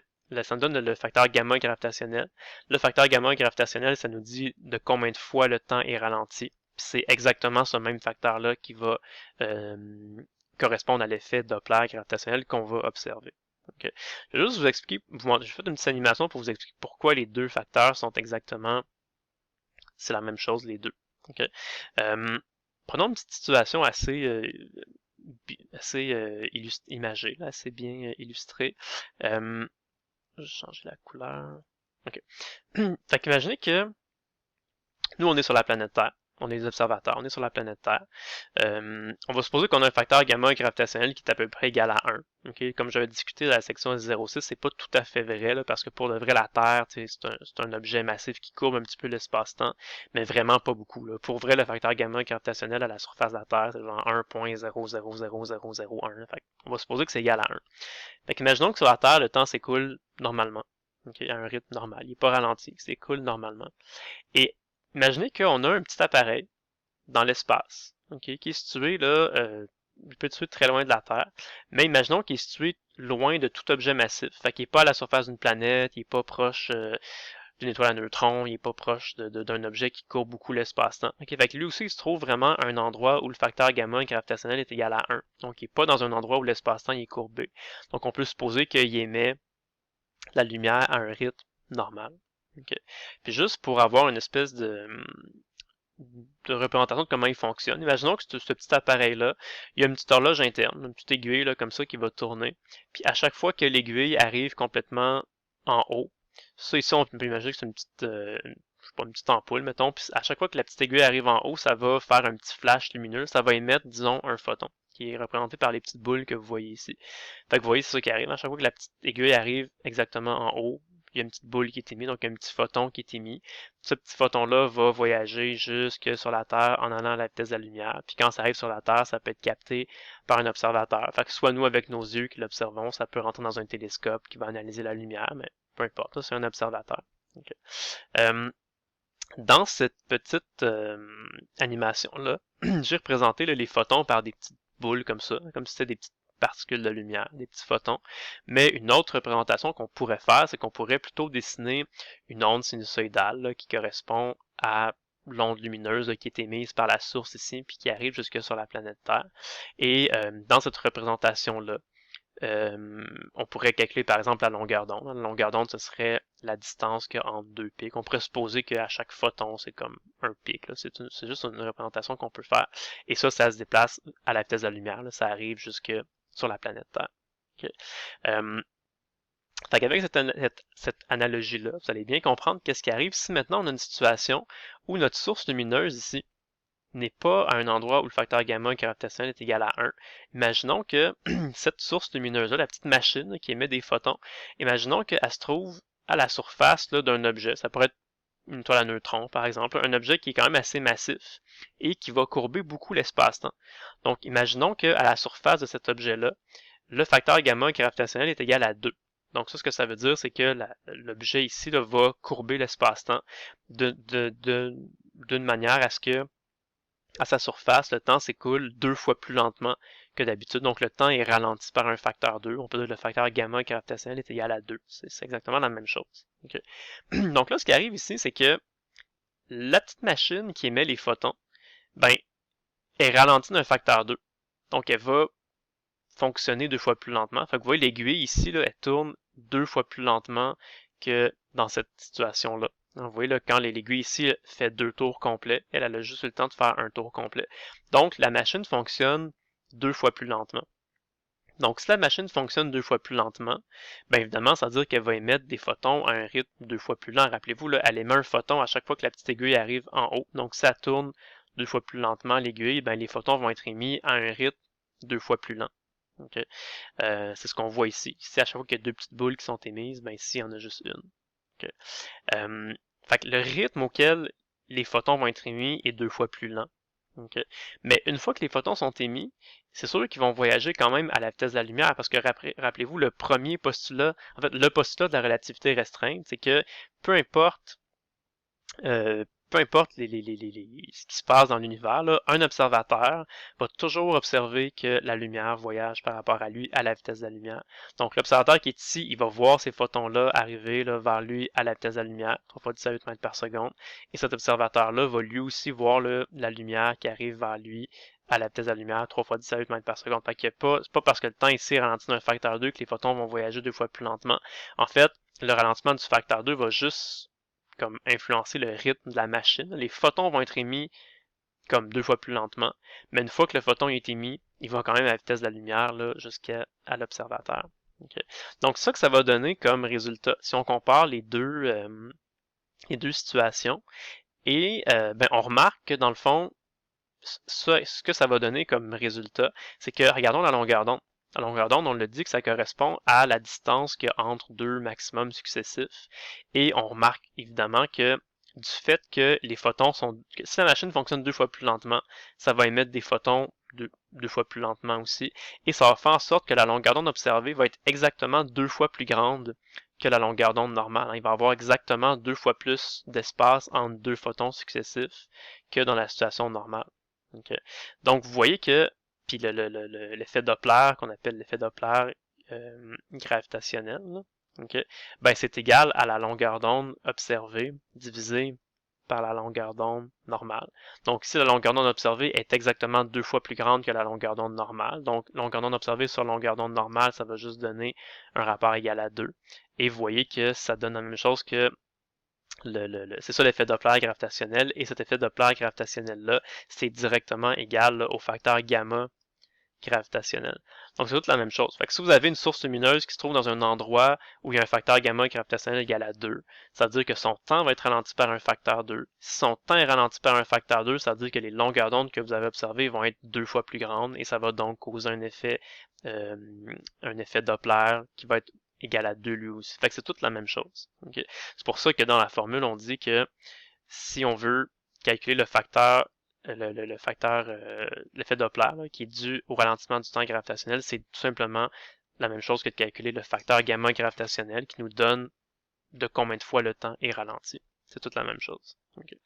nous donne le facteur gamma gravitationnel. Le facteur gamma gravitationnel, ça nous dit de combien de fois le temps est ralenti. C'est exactement ce même facteur-là qui va correspondre à l'effet Doppler gravitationnel qu'on va observer. Okay. Je vais juste vous expliquer, j'ai fait une petite animation pour vous expliquer pourquoi les deux facteurs sont exactement, c'est la même chose les deux. Okay. Prenons une petite situation assez imagée, là, assez bien illustrée. Je vais changer la couleur. Ok. Fait qu'imaginez que nous, on est sur la planète Terre. on est des observateurs, on est sur la planète Terre. On va supposer qu'on a un facteur gamma gravitationnel qui est à peu près égal à 1. Okay? Comme j'avais discuté dans la section S06, c'est pas tout à fait vrai, là, parce que pour le vrai, la Terre, c'est un objet massif qui courbe un petit peu l'espace-temps, mais vraiment pas beaucoup. Là. Pour vrai, le facteur gamma gravitationnel à la surface de la Terre, c'est genre 1.000001. On va supposer que c'est égal à 1. Fait qu'imaginons que sur la Terre, le temps s'écoule normalement. Okay? À un rythme normal. Il n'est pas ralenti, il s'écoule normalement. Et imaginez qu'on a un petit appareil dans l'espace, okay, qui est situé là, il peut être situé très loin de la Terre, mais imaginons qu'il est situé loin de tout objet massif, fait qu'il n'est pas à la surface d'une planète, il n'est pas proche d'une étoile à neutrons, il n'est pas proche d'un objet qui court beaucoup l'espace-temps. Okay, fait que lui aussi, il se trouve vraiment à un endroit où le facteur gamma gravitationnel est égal à 1. Donc, il n'est pas dans un endroit où l'espace-temps est courbé. Donc, on peut supposer qu'il émet la lumière à un rythme normal. Okay. Puis juste pour avoir une espèce de représentation de comment il fonctionne. Imaginons que ce petit appareil-là, il y a une petite horloge interne, une petite aiguille là, comme ça qui va tourner. Puis à chaque fois que l'aiguille arrive complètement en haut, ça ici on peut imaginer que c'est une petite, je sais pas, une petite ampoule, mettons, puis à chaque fois que la petite aiguille arrive en haut, ça va faire un petit flash lumineux, ça va émettre, disons, un photon, qui est représenté par les petites boules que vous voyez ici. Fait que vous voyez, c'est ça qui arrive. À chaque fois que la petite aiguille arrive exactement en haut, il y a une petite boule qui est émise, donc un petit photon qui est émis. Ce petit photon-là va voyager jusque sur la Terre en allant à la vitesse de la lumière. Puis quand ça arrive sur la Terre, ça peut être capté par un observateur. Fait que soit nous, avec nos yeux qui l'observons, ça peut rentrer dans un télescope qui va analyser la lumière, mais peu importe, c'est un observateur. Okay. Dans cette petite animation-là, j'ai représenté là, les photons par des petites boules comme ça, comme si c'était des petites particules de lumière, des petits photons. Mais une autre représentation qu'on pourrait faire, c'est qu'on pourrait plutôt dessiner une onde sinusoïdale là, qui correspond à l'onde lumineuse là, qui est émise par la source ici, puis qui arrive jusque sur la planète Terre. Et dans cette représentation-là, on pourrait calculer par exemple la longueur d'onde. La longueur d'onde, ce serait la distance qu'il y a entre deux pics. On pourrait supposer qu'à chaque photon, c'est comme un pic. C'est juste une représentation qu'on peut faire. Et ça se déplace à la vitesse de la lumière. Là. Ça arrive jusque sur la planète Terre. Okay. Fait qu'avec cette analogie-là, vous allez bien comprendre qu'est-ce qui arrive si maintenant on a une situation où notre source lumineuse ici n'est pas à un endroit où le facteur gamma gravitationnel est égal à 1. Imaginons que cette source lumineuse-là, la petite machine qui émet des photons, imaginons qu'elle se trouve à la surface d'un objet. Ça pourrait être une étoile à neutrons, par exemple, un objet qui est quand même assez massif et qui va courber beaucoup l'espace-temps. Donc, imaginons qu'à la surface de cet objet-là, le facteur gamma gravitationnel est égal à 2. Donc ça, ce que ça veut dire, c'est que l'objet ici là, va courber l'espace-temps d'une manière à ce que à sa surface, le temps s'écoule 2 fois plus lentement que d'habitude. Donc le temps est ralenti par un facteur 2. On peut dire que le facteur gamma gravitationnel est égal à 2. C'est exactement la même chose. Okay. Donc là, ce qui arrive ici, c'est que la petite machine qui émet les photons, ben, est ralentie d'un facteur 2. Donc elle va fonctionner 2 fois plus lentement. Fait que vous voyez l'aiguille ici, là, elle tourne 2 fois plus lentement que dans cette situation-là. Vous voyez là, quand l'aiguille ici fait 2 tours complets, elle a juste eu le temps de faire un tour complet. Donc la machine fonctionne 2 fois plus lentement. Donc si la machine fonctionne 2 fois plus lentement, bien évidemment, ça veut dire qu'elle va émettre des photons à un rythme 2 fois plus lent. Rappelez-vous, là, elle émet un photon à chaque fois que la petite aiguille arrive en haut. Donc si ça tourne 2 fois plus lentement l'aiguille, ben, les photons vont être émis à un rythme 2 fois plus lent. Okay. C'est ce qu'on voit ici. Ici, à chaque fois qu'il y a 2 petites boules qui sont émises, ben ici, il y en a juste une. Okay. Fait que le rythme auquel les photons vont être émis est 2 fois plus lent. Okay. Mais une fois que les photons sont émis, c'est sûr qu'ils vont voyager quand même à la vitesse de la lumière, parce que rappelez-vous, le premier postulat, en fait, le postulat de la relativité restreinte, c'est que peu importe ce qui se passe dans l'univers, un observateur va toujours observer que la lumière voyage par rapport à lui à la vitesse de la lumière. Donc l'observateur qui est ici, il va voir ces photons-là arriver vers lui à la vitesse de la lumière, 3 fois 10 à 8 mètres par seconde. Et cet observateur-là va lui aussi voir la lumière qui arrive vers lui à la vitesse de la lumière, 3 fois 10 à 8 mètres par seconde. Fait que c'est pas parce que le temps ici est ralenti d'un facteur 2 que les photons vont voyager 2 fois plus lentement. En fait, le ralentissement du facteur 2 va juste comme influencer le rythme de la machine. Les photons vont être émis comme 2 fois plus lentement, mais une fois que le photon est émis, il va quand même à la vitesse de la lumière jusqu'à l'observateur. Okay. Donc ça que ça va donner comme résultat, si on compare les deux situations, Et on remarque que dans le fond, ce que ça va donner comme résultat, c'est que, regardons la longueur d'onde. La longueur d'onde, on le dit que ça correspond à la distance qu'il y a entre deux maximums successifs. Et on remarque évidemment que du fait que les photons sont... Si la machine fonctionne 2 fois plus lentement, ça va émettre des photons deux fois plus lentement aussi. Et ça va faire en sorte que la longueur d'onde observée va être exactement 2 fois plus grande que la longueur d'onde normale. Il va y avoir exactement 2 fois plus d'espace entre deux photons successifs que dans la situation normale. Okay. Donc, vous voyez que, puis l'effet Doppler, qu'on appelle l'effet Doppler gravitationnel, là, okay, c'est égal à la longueur d'onde observée divisée par la longueur d'onde normale. Donc, ici, la longueur d'onde observée est exactement 2 fois plus grande que la longueur d'onde normale. Donc, longueur d'onde observée sur longueur d'onde normale, ça va juste donner un rapport égal à 2. Et vous voyez que ça donne la même chose que c'est ça l'effet Doppler gravitationnel, et cet effet Doppler gravitationnel-là, c'est directement égal là, au facteur gamma gravitationnel. Donc c'est toute la même chose. Fait que si vous avez une source lumineuse qui se trouve dans un endroit où il y a un facteur gamma gravitationnel égal à 2, ça veut dire que son temps va être ralenti par un facteur 2. Si son temps est ralenti par un facteur 2, ça veut dire que les longueurs d'onde que vous avez observées vont être 2 fois plus grandes, et ça va donc causer un effet Doppler qui va être égal à 2 lui aussi. Fait que c'est toute la même chose. Okay? C'est pour ça que dans la formule, on dit que si on veut calculer le facteur, l'effet Doppler, là, qui est dû au ralentissement du temps gravitationnel, c'est tout simplement la même chose que de calculer le facteur gamma gravitationnel qui nous donne de combien de fois le temps est ralenti. C'est toute la même chose. Okay.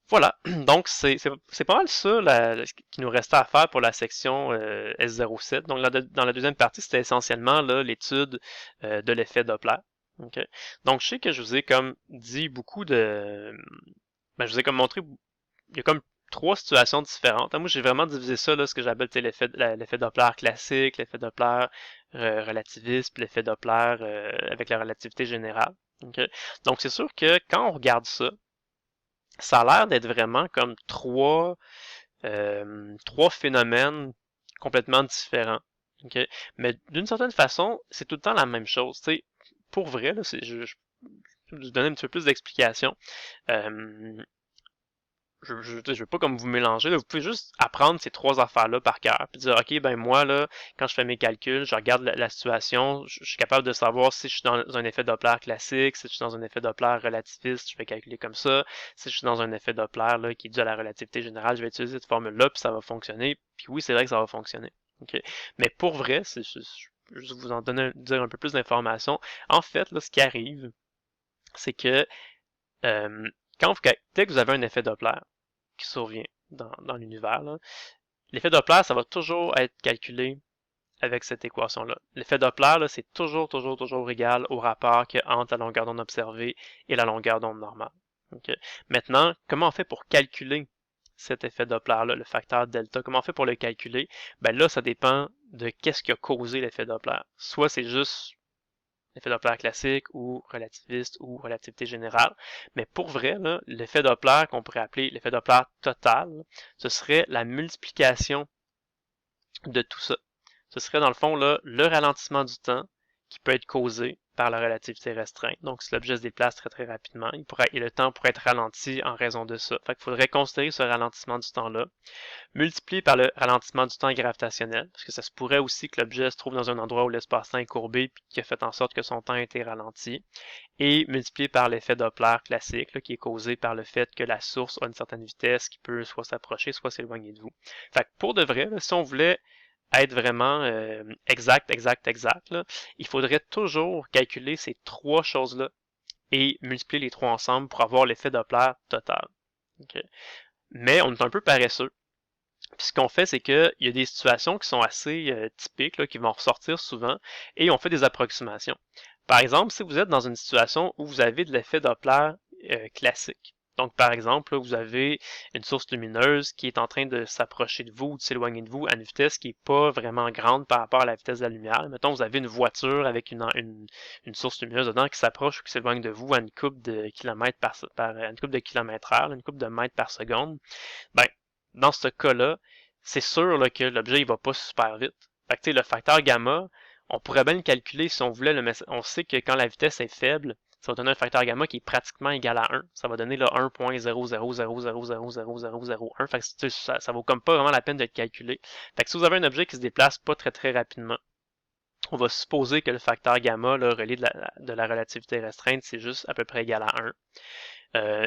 Voilà, donc c'est pas mal ça ce qui nous restait à faire pour la section S07. Donc dans la deuxième partie, c'était essentiellement l'étude de l'effet Doppler. Okay. Donc je sais que je vous ai comme dit beaucoup de... je vous ai comme montré, il y a comme 3 situations différentes. Moi j'ai vraiment divisé ça, là, ce que j'appelle l'effet Doppler classique, l'effet Doppler relativiste, puis l'effet Doppler avec la relativité générale. Okay. Donc c'est sûr que quand on regarde ça, ça a l'air d'être vraiment comme trois phénomènes complètement différents. Okay? Mais d'une certaine façon, c'est tout le temps la même chose. T'sais, pour vrai, là, je vais vous donner un petit peu plus d'explications. Je veux pas comme vous mélanger, là. Vous pouvez juste apprendre ces 3 affaires-là par cœur, puis dire, ok, moi, là, quand je fais mes calculs, je regarde la situation, je suis capable de savoir si je suis dans un effet Doppler classique, si je suis dans un effet Doppler relativiste, je vais calculer comme ça, si je suis dans un effet Doppler là, qui est dû à la relativité générale, je vais utiliser cette formule-là, puis ça va fonctionner, puis oui, c'est vrai que ça va fonctionner. Okay? Mais pour vrai, je vais vous en dire un peu plus d'informations. En fait, là, ce qui arrive, c'est que dès que vous avez un effet Doppler qui survient dans l'univers, l'effet Doppler, ça va toujours être calculé avec cette équation-là. L'effet Doppler, c'est toujours égal au rapport qu'il y a entre la longueur d'onde observée et la longueur d'onde normale. Okay? Maintenant, comment on fait pour calculer cet effet Doppler-là, le facteur delta? Comment on fait pour le calculer? Là, ça dépend de qu'est-ce qui a causé l'effet Doppler. Soit c'est juste l'effet Doppler classique ou relativiste ou relativité générale. Mais pour vrai, l'effet Doppler qu'on pourrait appeler l'effet Doppler total, ce serait la multiplication de tout ça. Ce serait dans le fond le ralentissement du temps qui peut être causé par la relativité restreinte. Donc si l'objet se déplace très rapidement, et le temps pourrait être ralenti en raison de ça. Fait qu'il faudrait considérer ce ralentissement du temps-là, multiplié par le ralentissement du temps gravitationnel, parce que ça se pourrait aussi que l'objet se trouve dans un endroit où l'espace-temps est courbé puis qui a fait en sorte que son temps a été ralenti, et multiplié par l'effet Doppler classique, là, qui est causé par le fait que la source a une certaine vitesse qui peut soit s'approcher, soit s'éloigner de vous. Fait que pour de vrai, si on voulait être vraiment exact, là, il faudrait toujours calculer ces 3 choses-là et multiplier les 3 ensemble pour avoir l'effet Doppler total. Okay. Mais on est un peu paresseux. Puis ce qu'on fait, c'est qu'il y a des situations qui sont assez typiques, là, qui vont ressortir souvent, et on fait des approximations. Par exemple, si vous êtes dans une situation où vous avez de l'effet Doppler classique, donc par exemple, là, vous avez une source lumineuse qui est en train de s'approcher de vous ou de s'éloigner de vous à une vitesse qui n'est pas vraiment grande par rapport à la vitesse de la lumière. Mettons, vous avez une voiture avec une source lumineuse dedans qui s'approche ou qui s'éloigne de vous à une couple de kilomètres une couple de kilomètres heure, une couple de mètres par seconde. Dans ce cas-là, c'est sûr là, que l'objet il va pas super vite. Fait que, le facteur gamma, on pourrait bien le calculer si on voulait, on sait que quand la vitesse est faible, ça va donner un facteur gamma qui est pratiquement égal à 1. Ça va donner le 1.000000001. Fait que ça vaut comme pas vraiment la peine de le calculer. Fait que si vous avez un objet qui se déplace pas très rapidement, on va supposer que le facteur gamma, là, relié de la relativité restreinte, c'est juste à peu près égal à 1.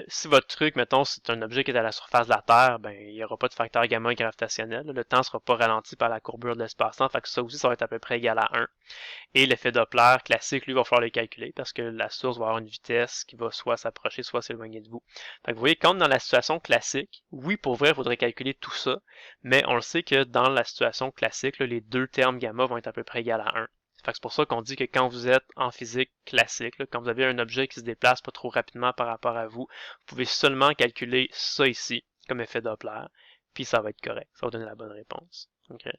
Si votre truc, mettons, c'est un objet qui est à la surface de la Terre, ben, il n'y aura pas de facteur gamma gravitationnel. Le temps ne sera pas ralenti par la courbure de l'espace-temps, fait que ça aussi, ça va être à peu près égal à 1. Et l'effet Doppler classique, lui, va falloir le calculer parce que la source va avoir une vitesse qui va soit s'approcher, soit s'éloigner de vous. Fait que vous voyez, quand dans la situation classique, oui, pour vrai, il faudrait calculer tout ça, mais on le sait que dans la situation classique, là, les deux termes gamma vont être à peu près égal à 1. C'est pour ça qu'on dit que quand vous êtes en physique classique, là, quand vous avez un objet qui se déplace pas trop rapidement par rapport à vous, vous pouvez seulement calculer ça ici comme effet Doppler, puis ça va être correct, ça va donner la bonne réponse. Okay.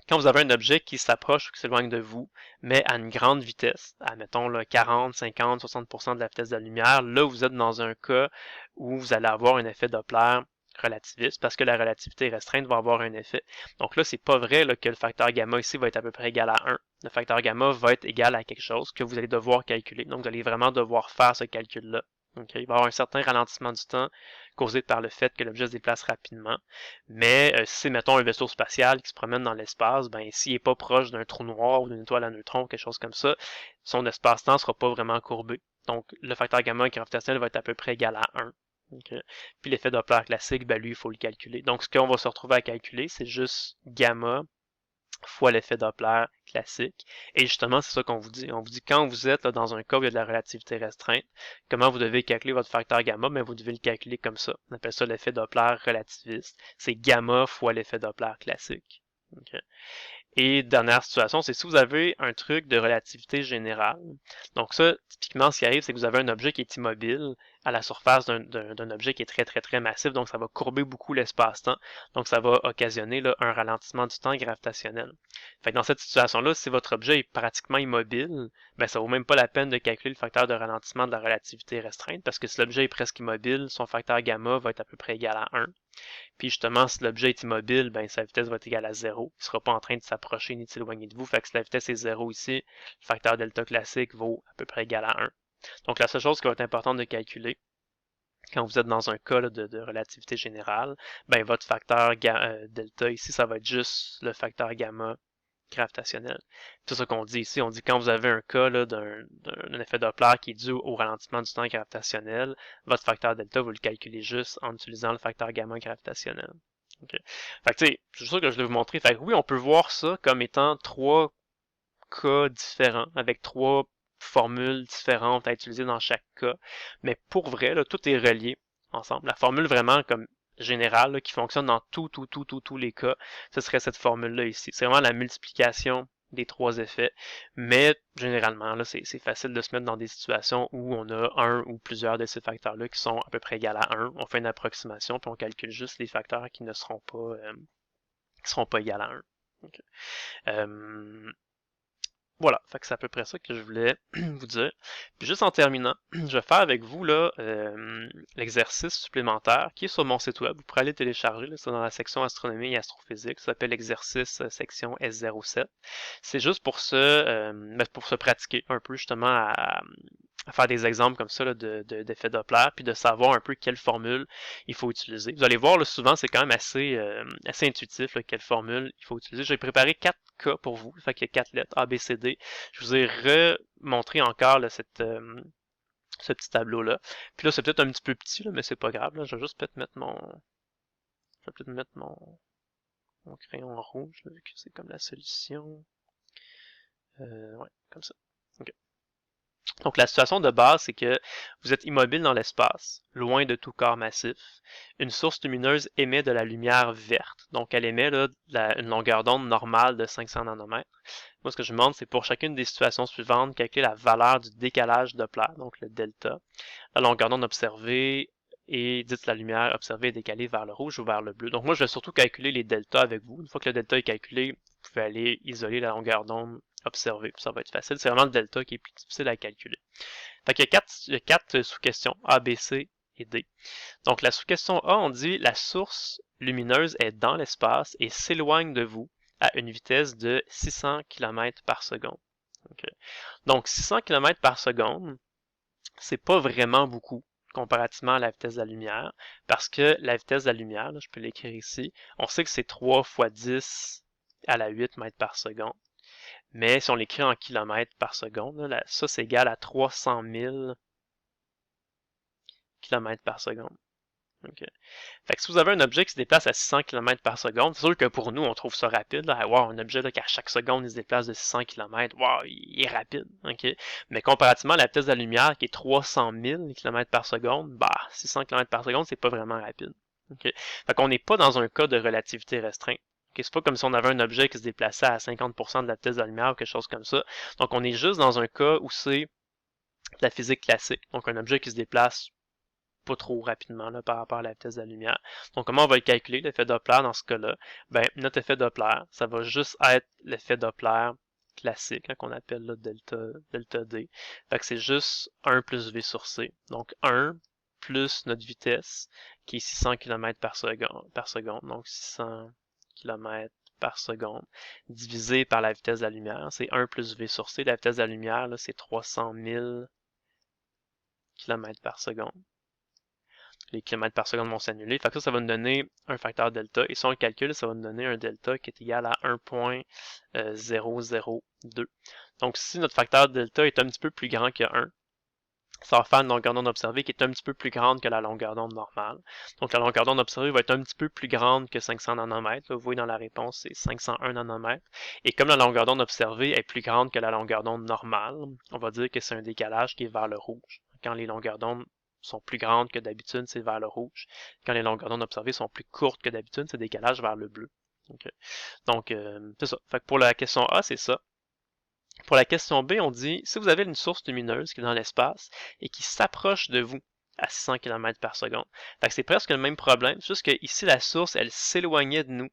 Quand vous avez un objet qui s'approche ou qui s'éloigne de vous, mais à une grande vitesse, admettons là, 40, 50, 60% de la vitesse de la lumière, là vous êtes dans un cas où vous allez avoir un effet Doppler relativiste parce que la relativité restreinte va avoir un effet. Donc là, c'est pas vrai là, que le facteur gamma ici va être à peu près égal à 1. Le facteur gamma va être égal à quelque chose que vous allez devoir calculer. Donc vous allez vraiment devoir faire ce calcul-là. Okay? Il va y avoir un certain ralentissement du temps causé par le fait que l'objet se déplace rapidement. Mais si c'est, mettons, un vaisseau spatial qui se promène dans l'espace, ben s'il n'est pas proche d'un trou noir ou d'une étoile à neutrons, quelque chose comme ça, son espace-temps ne sera pas vraiment courbé. Donc le facteur gamma gravitationnel va être à peu près égal à 1. Okay. Puis l'effet Doppler classique, ben lui, il faut le calculer. Donc ce qu'on va se retrouver à calculer, c'est juste gamma fois l'effet Doppler classique. Et justement, c'est ça qu'on vous dit. On vous dit quand vous êtes là, dans un cas où il y a de la relativité restreinte, comment vous devez calculer votre facteur gamma, mais vous devez le calculer comme ça. On appelle ça l'effet Doppler relativiste. C'est gamma fois l'effet Doppler classique. Okay. Et dernière situation, c'est si vous avez un truc de relativité générale. Donc ça, typiquement, ce qui arrive, c'est que vous avez un objet qui est immobile à la surface d'un objet qui est très massif, donc ça va courber beaucoup l'espace-temps. Donc ça va occasionner là, un ralentissement du temps gravitationnel. Fait que dans cette situation-là, si votre objet est pratiquement immobile, ben ça vaut même pas la peine de calculer le facteur de ralentissement de la relativité restreinte, parce que si l'objet est presque immobile, son facteur gamma va être à peu près égal à 1. Puis justement, si l'objet est immobile, ben sa vitesse va être égale à 0. Il ne sera pas en train de s'approcher ni de s'éloigner de vous. Fait que si la vitesse est 0 ici, le facteur delta classique vaut à peu près égal à 1. Donc la seule chose qui va être importante de calculer quand vous êtes dans un cas là, de relativité générale, ben votre facteur delta ici, ça va être juste le facteur gamma gravitationnel. C'est ça qu'on dit ici. On dit quand vous avez un cas d'un effet Doppler qui est dû au ralentissement du temps gravitationnel, votre facteur delta, vous le calculez juste en utilisant le facteur gamma gravitationnel. Okay. Fait que, c'est sûr que je vais vous montrer. Fait que oui, on peut voir ça comme étant trois cas différents, avec trois formules différentes à utiliser dans chaque cas. Mais pour vrai, là, tout est relié ensemble. La formule vraiment comme générale là, qui fonctionne dans tous les cas, ce serait cette formule-là ici. C'est vraiment la multiplication des trois effets, mais généralement, là, c'est facile de se mettre dans des situations où on a un ou plusieurs de ces facteurs-là qui sont à peu près égaux à 1. On fait une approximation, puis on calcule juste les facteurs qui ne seront pas égaux à 1. Okay. Voilà, fait que c'est à peu près ça que je voulais vous dire. Puis juste en terminant, je vais faire avec vous là l'exercice supplémentaire qui est sur mon site web. Vous pourrez aller télécharger, c'est dans la section astronomie et astrophysique. Ça s'appelle l'exercice section S07. C'est juste pour se pratiquer un peu justement à faire des exemples comme ça d'effets Doppler, puis de savoir un peu quelle formule il faut utiliser. Vous allez voir, là, souvent, c'est quand même assez intuitif, là, quelle formule il faut utiliser. J'ai préparé 4 cas pour vous, fait qu'il y a 4 lettres, A, B, C, D. Je vous ai remontré encore là, ce petit tableau-là. Puis là, c'est peut-être un petit peu petit, là, mais c'est pas grave. Là. Je vais juste peut-être mettre mon crayon en rouge, là, vu que c'est comme la solution. Ouais, comme ça. OK. Donc la situation de base, c'est que vous êtes immobile dans l'espace, loin de tout corps massif. Une source lumineuse émet de la lumière verte. Donc elle émet là, une longueur d'onde normale de 500 nanomètres. Moi, ce que je demande, c'est pour chacune des situations suivantes, calculer la valeur du décalage Doppler, donc le delta, la longueur d'onde observée, et dites la lumière observée est décalée vers le rouge ou vers le bleu. Donc moi, je vais surtout calculer les deltas avec vous. Une fois que le delta est calculé, vous pouvez aller isoler la longueur d'onde observée. Ça va être facile. C'est vraiment le delta qui est plus difficile à calculer. Fait qu'il y a quatre sous-questions, A, B, C et D. Donc la sous-question A, on dit la source lumineuse est dans l'espace et s'éloigne de vous à une vitesse de 600 km par seconde. Okay. Donc 600 km par seconde, c'est pas vraiment beaucoup comparativement à la vitesse de la lumière, parce que la vitesse de la lumière, là, je peux l'écrire ici, on sait que c'est 3 fois 10 à la 8 mètres par seconde. Mais si on l'écrit en kilomètres par seconde, là, ça c'est égal à 300 000 km par seconde. Okay. Fait que si vous avez un objet qui se déplace à 600 km par seconde, c'est sûr que pour nous, on trouve ça rapide. Là. Wow, un objet là, qui à chaque seconde, il se déplace de 600 km, wow, il est rapide. Okay? Mais comparativement à la vitesse de la lumière, qui est 300 000 km par seconde, 600 km par seconde, c'est pas vraiment rapide. Okay? Fait qu'on n'est pas dans un cas de relativité restreinte. Okay? C'est pas comme si on avait un objet qui se déplaçait à 50% de la vitesse de la lumière ou quelque chose comme ça. Donc on est juste dans un cas où c'est de la physique classique. Donc un objet qui se déplace pas trop rapidement là, par rapport à la vitesse de la lumière. Donc, comment on va le calculer, l'effet Doppler dans ce cas-là? Ben, notre effet Doppler, ça va juste être l'effet Doppler classique, hein, qu'on appelle là, delta D. Fait que c'est juste 1 plus V sur C. Donc, 1 plus notre vitesse, qui est 600 km par seconde. Donc, 600 km par seconde, divisé par la vitesse de la lumière. C'est 1 plus V sur C. La vitesse de la lumière, là, c'est 300 000 km par seconde. Les kilomètres par seconde vont s'annuler. Fait que ça va nous donner un facteur delta. Et si on le calcule, ça va nous donner un delta qui est égal à 1.002. Donc si notre facteur delta est un petit peu plus grand que 1, ça va faire une longueur d'onde observée qui est un petit peu plus grande que la longueur d'onde normale. Donc la longueur d'onde observée va être un petit peu plus grande que 500 nanomètres. Là, vous voyez dans la réponse, c'est 501 nanomètres. Et comme la longueur d'onde observée est plus grande que la longueur d'onde normale, on va dire que c'est un décalage qui est vers le rouge. Quand les longueurs d'onde sont plus grandes que d'habitude, c'est vers le rouge. Quand les longueurs d'onde observées sont plus courtes que d'habitude, c'est décalage vers le bleu. Okay. Donc, c'est ça. Fait que pour la question A, c'est ça. Pour la question B, on dit, si vous avez une source lumineuse qui est dans l'espace et qui s'approche de vous à 600 km par seconde, fait que c'est presque le même problème, juste que ici, la source, elle s'éloignait de nous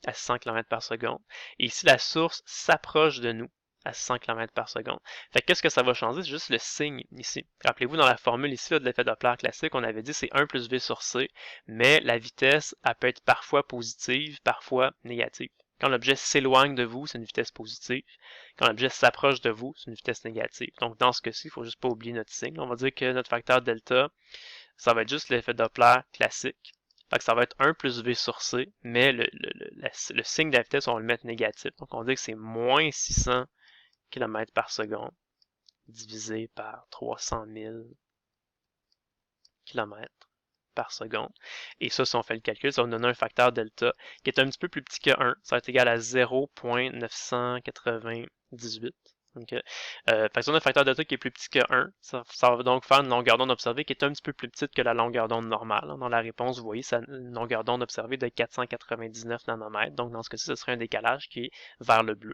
à 600 km par seconde, et ici, la source s'approche de nous à 600 km par seconde. Fait que qu'est-ce que ça va changer? C'est juste le signe ici. Rappelez-vous, dans la formule ici là, de l'effet Doppler classique, on avait dit c'est 1 plus V sur C, mais la vitesse, elle peut être parfois positive, parfois négative. Quand l'objet s'éloigne de vous, c'est une vitesse positive. Quand l'objet s'approche de vous, c'est une vitesse négative. Donc dans ce cas-ci, il ne faut juste pas oublier notre signe. On va dire que notre facteur delta, ça va être juste l'effet Doppler classique. Fait que ça va être 1 plus V sur C, mais le signe de la vitesse, on va le mettre négatif. Donc on dit que c'est moins 600 km par seconde divisé par 300 000 km par seconde. Et ça, si on fait le calcul, ça va nous donner un facteur delta qui est un petit peu plus petit que 1. Ça va être égal à 0.998. Okay. Fait que si on a un facteur delta qui est plus petit que 1, ça va donc faire une longueur d'onde observée qui est un petit peu plus petite que la longueur d'onde normale. Dans la réponse, vous voyez, c'est une longueur d'onde observée de 499 nanomètres. Donc dans ce cas-ci, ce serait un décalage qui est vers le bleu.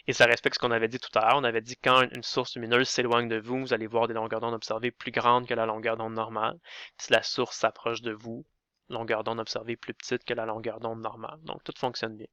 Et ça respecte ce qu'on avait dit tout à l'heure. On avait dit que quand une source lumineuse s'éloigne de vous, vous allez voir des longueurs d'onde observées plus grandes que la longueur d'onde normale. Puis si la source s'approche de vous, longueur d'onde observée plus petite que la longueur d'onde normale. Donc tout fonctionne bien.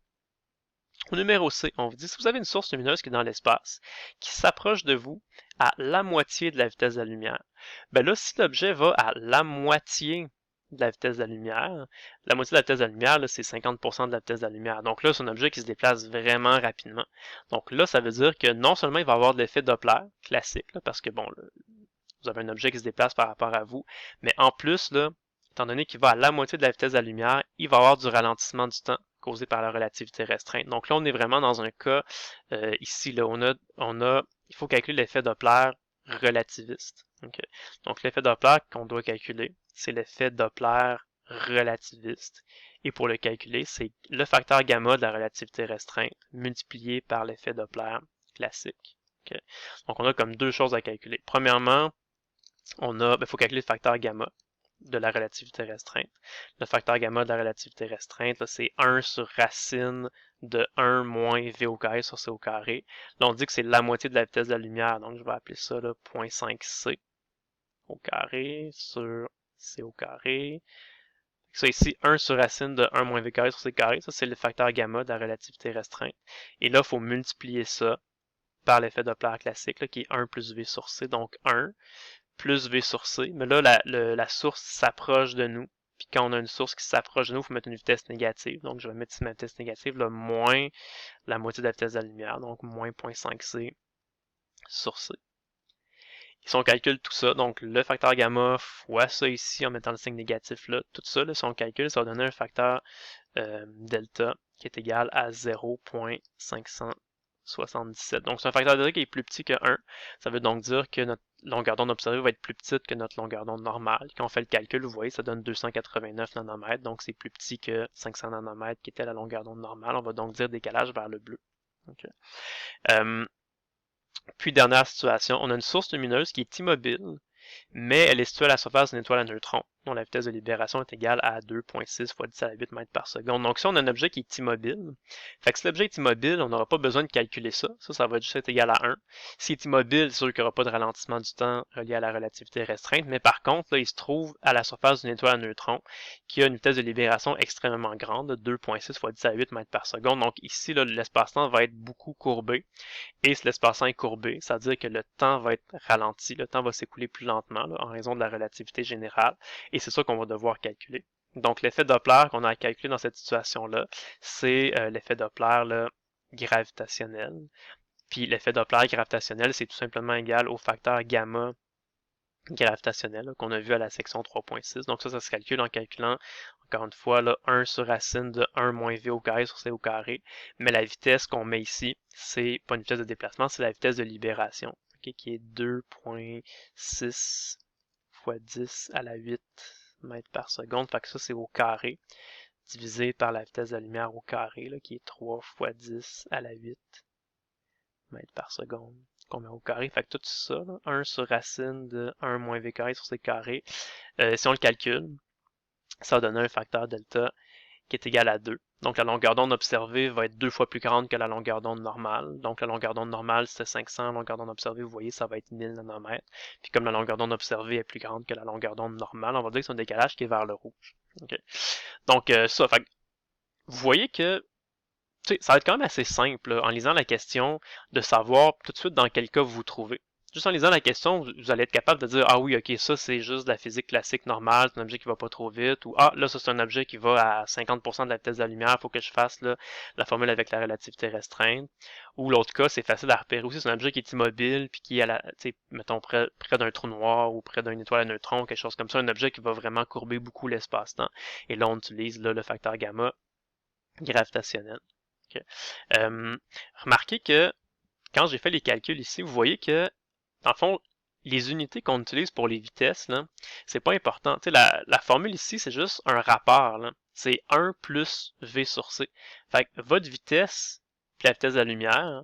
Au numéro C, on vous dit si vous avez une source lumineuse qui est dans l'espace, qui s'approche de vous à la moitié de la vitesse de la lumière, ben là, si l'objet va à la moitié de la vitesse de la lumière, la moitié de la vitesse de la lumière, c'est 50% de la vitesse de la lumière. Donc là, c'est un objet qui se déplace vraiment rapidement. Donc là, ça veut dire que non seulement il va avoir de l'effet Doppler classique, là, parce que bon, là, vous avez un objet qui se déplace par rapport à vous, mais en plus, là, étant donné qu'il va à la moitié de la vitesse de la lumière, il va avoir du ralentissement du temps causé par la relativité restreinte. Donc là, on est vraiment dans un cas, ici, là, il faut calculer l'effet Doppler relativiste. Okay. Donc l'effet Doppler qu'on doit calculer, c'est l'effet Doppler relativiste. Et pour le calculer, c'est le facteur gamma de la relativité restreinte multiplié par l'effet Doppler classique. Okay. Donc on a comme deux choses à calculer. Premièrement, faut calculer le facteur gamma de la relativité restreinte. Le facteur gamma de la relativité restreinte, c'est 1 sur racine de 1 moins v au carré sur c au carré. Là, on dit que c'est la moitié de la vitesse de la lumière, donc je vais appeler ça là, 0.5c au carré sur c au carré. Ça ici, 1 sur racine de 1 moins v carré sur c carré, ça c'est le facteur gamma de la relativité restreinte. Et là, il faut multiplier ça par l'effet Doppler classique, là, qui est 1 plus v sur c, donc 1 plus V sur C, mais là, la source s'approche de nous. Puis quand on a une source qui s'approche de nous, il faut mettre une vitesse négative. Donc, je vais mettre ici ma vitesse négative, là, moins la moitié de la vitesse de la lumière, donc moins 0.5C sur C. Et si on calcule tout ça, donc le facteur gamma fois ça ici en mettant le signe négatif là, tout ça, là, si on calcule, ça va donner un facteur delta qui est égal à 0.577. Donc c'est un facteur delta qui est plus petit que 1. Ça veut donc dire que notre longueur d'onde observée va être plus petite que notre longueur d'onde normale. Quand on fait le calcul, vous voyez, ça donne 289 nanomètres, donc c'est plus petit que 500 nanomètres qui était la longueur d'onde normale. On va donc dire décalage vers le bleu. Okay. Puis dernière situation, on a une source lumineuse qui est immobile, mais elle est située à la surface d'une étoile à neutrons, dont la vitesse de libération est égale à 2,6 fois 10 à la 8 mètres par seconde. Donc si on a un objet qui est immobile, fait que si l'objet est immobile, on n'aura pas besoin de calculer ça. Ça va juste être égal à 1. S'il est immobile, c'est sûr qu'il n'y aura pas de ralentissement du temps relié à la relativité restreinte, mais par contre, là, il se trouve à la surface d'une étoile à neutrons qui a une vitesse de libération extrêmement grande, de 2,6 fois 10 à la 8 mètres par seconde. Donc ici, l'espace-temps va être beaucoup courbé. Et si l'espace-temps est courbé, ça veut dire que le temps va être ralenti, le temps va s'écouler plus lentement là, en raison de la relativité générale, et c'est ça qu'on va devoir calculer. Donc l'effet Doppler qu'on a à calculer dans cette situation-là, c'est l'effet Doppler là, gravitationnel. Puis l'effet Doppler gravitationnel, c'est tout simplement égal au facteur gamma gravitationnel qu'on a vu à la section 3.6. Donc ça se calcule en calculant, encore une fois, là, 1 sur racine de 1 moins v au carré sur c au carré. Mais la vitesse qu'on met ici, c'est pas une vitesse de déplacement, c'est la vitesse de libération, okay, qui est 2,6 fois 10 à la 8 mètres par seconde. Fait que ça, c'est au carré, divisé par la vitesse de la lumière au carré, là, qui est 3 fois 10 à la 8 mètres par seconde qu'on met au carré. Fait que tout ça, là, 1 sur racine de 1 moins v carré sur c carré, si on le calcule, ça va donner un facteur delta qui est égal à 2. Donc la longueur d'onde observée va être 2 fois plus grande que la longueur d'onde normale. Donc la longueur d'onde normale c'était 500, la longueur d'onde observée, vous voyez, ça va être 1000 nanomètres. Puis comme la longueur d'onde observée est plus grande que la longueur d'onde normale, on va dire que c'est un décalage qui est vers le rouge. Okay. Donc ça, fait, vous voyez que ça va être quand même assez simple là, en lisant la question de savoir tout de suite dans quel cas vous vous trouvez. Juste en lisant la question, vous allez être capable de dire « Ah oui, ok, ça c'est juste de la physique classique normale, c'est un objet qui va pas trop vite » ou « Ah, là ça c'est un objet qui va à 50% de la vitesse de la lumière, il faut que je fasse là, la formule avec la relativité restreinte. » Ou l'autre cas, c'est facile à repérer aussi, c'est un objet qui est immobile, puis qui est, mettons, près d'un trou noir ou près d'une étoile à neutrons, quelque chose comme ça, un objet qui va vraiment courber beaucoup l'espace-temps. Et là, on utilise là, le facteur gamma gravitationnel. Okay. Remarquez que quand j'ai fait les calculs ici, vous voyez que, dans le fond, les unités qu'on utilise pour les vitesses, là, c'est pas important. La formule ici, c'est juste un rapport. C'est 1 plus V sur C. Fait que votre vitesse, puis la vitesse de la lumière,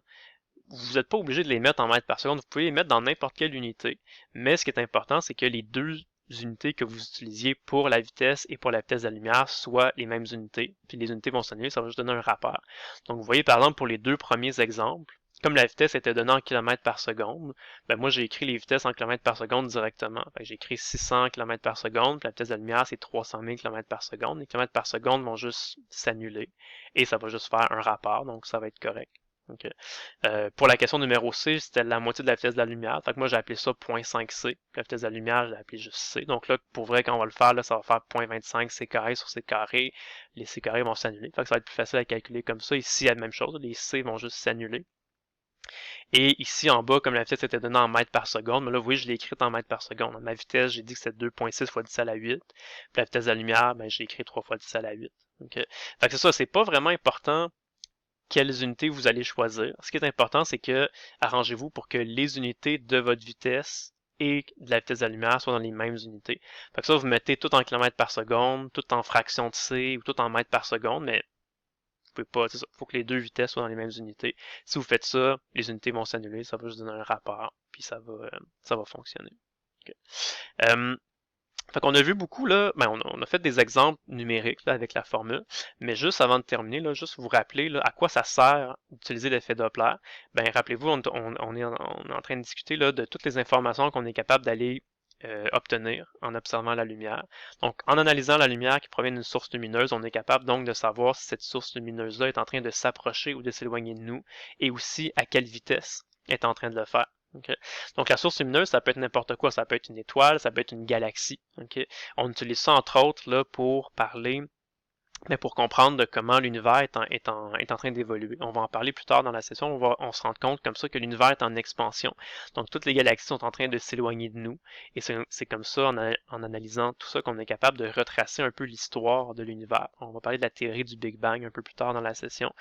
vous n'êtes pas obligé de les mettre en mètres par seconde. Vous pouvez les mettre dans n'importe quelle unité. Mais ce qui est important, c'est que les deux unités que vous utilisiez pour la vitesse et pour la vitesse de la lumière soient les mêmes unités. Puis les unités vont s'annuler, ça va juste donner un rapport. Donc vous voyez par exemple pour les deux premiers exemples, comme la vitesse était donnée en kilomètres par seconde, ben moi j'ai écrit les vitesses en kilomètres par seconde directement. J'ai écrit 600 km par seconde, puis la vitesse de la lumière c'est 300 000 km par seconde. Les kilomètres par seconde vont juste s'annuler et ça va juste faire un rapport, donc ça va être correct. Okay. Pour la question numéro C, c'était la moitié de la vitesse de la lumière. Fait que moi, j'ai appelé ça 0.5C. La vitesse de la lumière, je l'ai appelé juste C. Donc là, pour vrai, quand on va le faire, là, ça va faire 0.25 C carré sur C carré. Les C carrés vont s'annuler. Fait que ça va être plus facile à calculer comme ça. Ici, il y a la même chose. Les C vont juste s'annuler. Et ici, en bas, comme la vitesse était donnée en mètres par seconde, mais là, vous voyez, je l'ai écrite en mètres par seconde. Ma vitesse, j'ai dit que c'était 2.6 fois 10 à la 8. Puis la vitesse de la lumière, ben, j'ai écrit 3 fois 10 à la 8. Okay. Fait que c'est ça, c'est pas vraiment important quelles unités vous allez choisir. Ce qui est important, c'est que arrangez-vous pour que les unités de votre vitesse et de la vitesse de la lumière soient dans les mêmes unités. Fait que ça, vous mettez tout en kilomètres par seconde, tout en fraction de C ou tout en mètres par seconde, mais vous pouvez pas, c'est ça. Il faut que les deux vitesses soient dans les mêmes unités. Si vous faites ça, les unités vont s'annuler, ça va juste donner un rapport, puis ça va fonctionner. Okay. Fait qu'on a vu beaucoup, là, ben on a fait des exemples numériques là, avec la formule, mais juste avant de terminer, là, juste vous rappeler là, à quoi ça sert d'utiliser l'effet Doppler. Ben, rappelez-vous, on est en train de discuter là, de toutes les informations qu'on est capable d'aller obtenir en observant la lumière. Donc, en analysant la lumière qui provient d'une source lumineuse, on est capable donc de savoir si cette source lumineuse-là est en train de s'approcher ou de s'éloigner de nous, et aussi à quelle vitesse elle est en train de le faire. Okay. Donc la source lumineuse, ça peut être n'importe quoi, ça peut être une étoile, ça peut être une galaxie. Okay. On utilise ça entre autres là, pour parler mais pour comprendre de comment l'univers est en train d'évoluer. On va en parler plus tard dans la session, on se rend compte comme ça que l'univers est en expansion. Donc toutes les galaxies sont en train de s'éloigner de nous, et c'est comme ça, en analysant tout ça, qu'on est capable de retracer un peu l'histoire de l'univers. On va parler de la théorie du Big Bang un peu plus tard dans la session.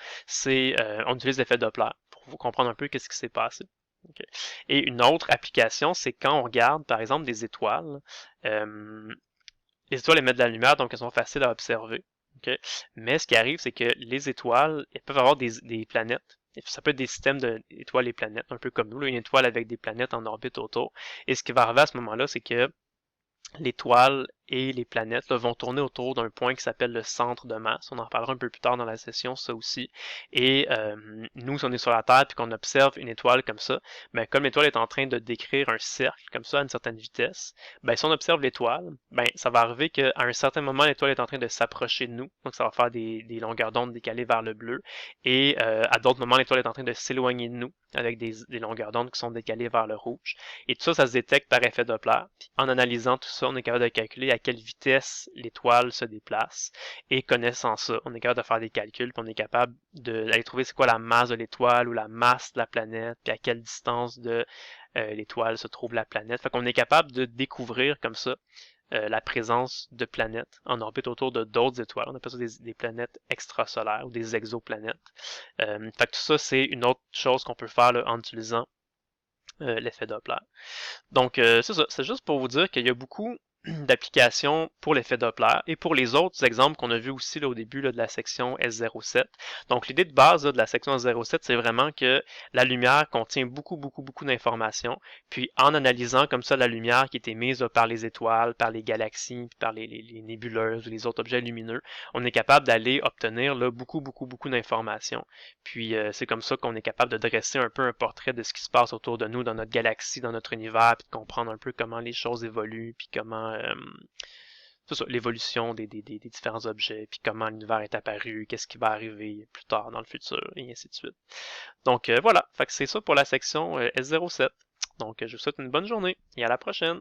On utilise l'effet Doppler pour vous comprendre un peu qu'est-ce qui s'est passé. Okay. Et une autre application, c'est quand on regarde, par exemple, des étoiles. Les étoiles émettent de la lumière, donc elles sont faciles à observer. Okay? Mais ce qui arrive, c'est que les étoiles, elles peuvent avoir des planètes. Ça peut être des systèmes d'étoiles et planètes, un peu comme nous, là, une étoile avec des planètes en orbite autour. Et ce qui va arriver à ce moment-là, c'est que l'étoile et les planètes là, vont tourner autour d'un point qui s'appelle le centre de masse. On en reparlera un peu plus tard dans la session, ça aussi. Et nous, si on est sur la Terre et qu'on observe une étoile comme ça, ben, comme l'étoile est en train de décrire un cercle comme ça à une certaine vitesse, ben, si on observe l'étoile, ben, ça va arriver qu'à un certain moment, l'étoile est en train de s'approcher de nous. Donc, ça va faire des longueurs d'onde décalées vers le bleu. Et à d'autres moments, l'étoile est en train de s'éloigner de nous avec des longueurs d'onde qui sont décalées vers le rouge. Et tout ça, ça se détecte par effet Doppler. Puis, en analysant tout ça, on est capable de calculer à quelle vitesse l'étoile se déplace. Et connaissant ça, on est capable de faire des calculs, puis on est capable d'aller trouver c'est quoi la masse de l'étoile ou la masse de la planète, puis à quelle distance de l'étoile se trouve la planète. Fait qu'on est capable de découvrir comme ça la présence de planètes en orbite autour de d'autres étoiles. On appelle ça des planètes extrasolaires ou des exoplanètes. Fait que tout ça, c'est une autre chose qu'on peut faire là, en utilisant l'effet Doppler. Donc, c'est ça. C'est juste pour vous dire qu'il y a beaucoup d'applications pour l'effet Doppler et pour les autres exemples qu'on a vus aussi là, au début là, de la section S07. Donc, l'idée de base là, de la section S07, c'est vraiment que la lumière contient beaucoup d'informations. Puis, en analysant comme ça la lumière qui est émise là, par les étoiles, par les galaxies, puis par les nébuleuses ou les autres objets lumineux, on est capable d'aller obtenir là, beaucoup d'informations. Puis, c'est comme ça qu'on est capable de dresser un peu un portrait de ce qui se passe autour de nous, dans notre galaxie, dans notre univers, puis de comprendre un peu comment les choses évoluent, puis comment c'est ça, l'évolution des différents objets, puis comment l'univers est apparu, qu'est-ce qui va arriver plus tard dans le futur, et ainsi de suite. Donc voilà, fait que c'est ça pour la section S07. Donc je vous souhaite une bonne journée et à la prochaine!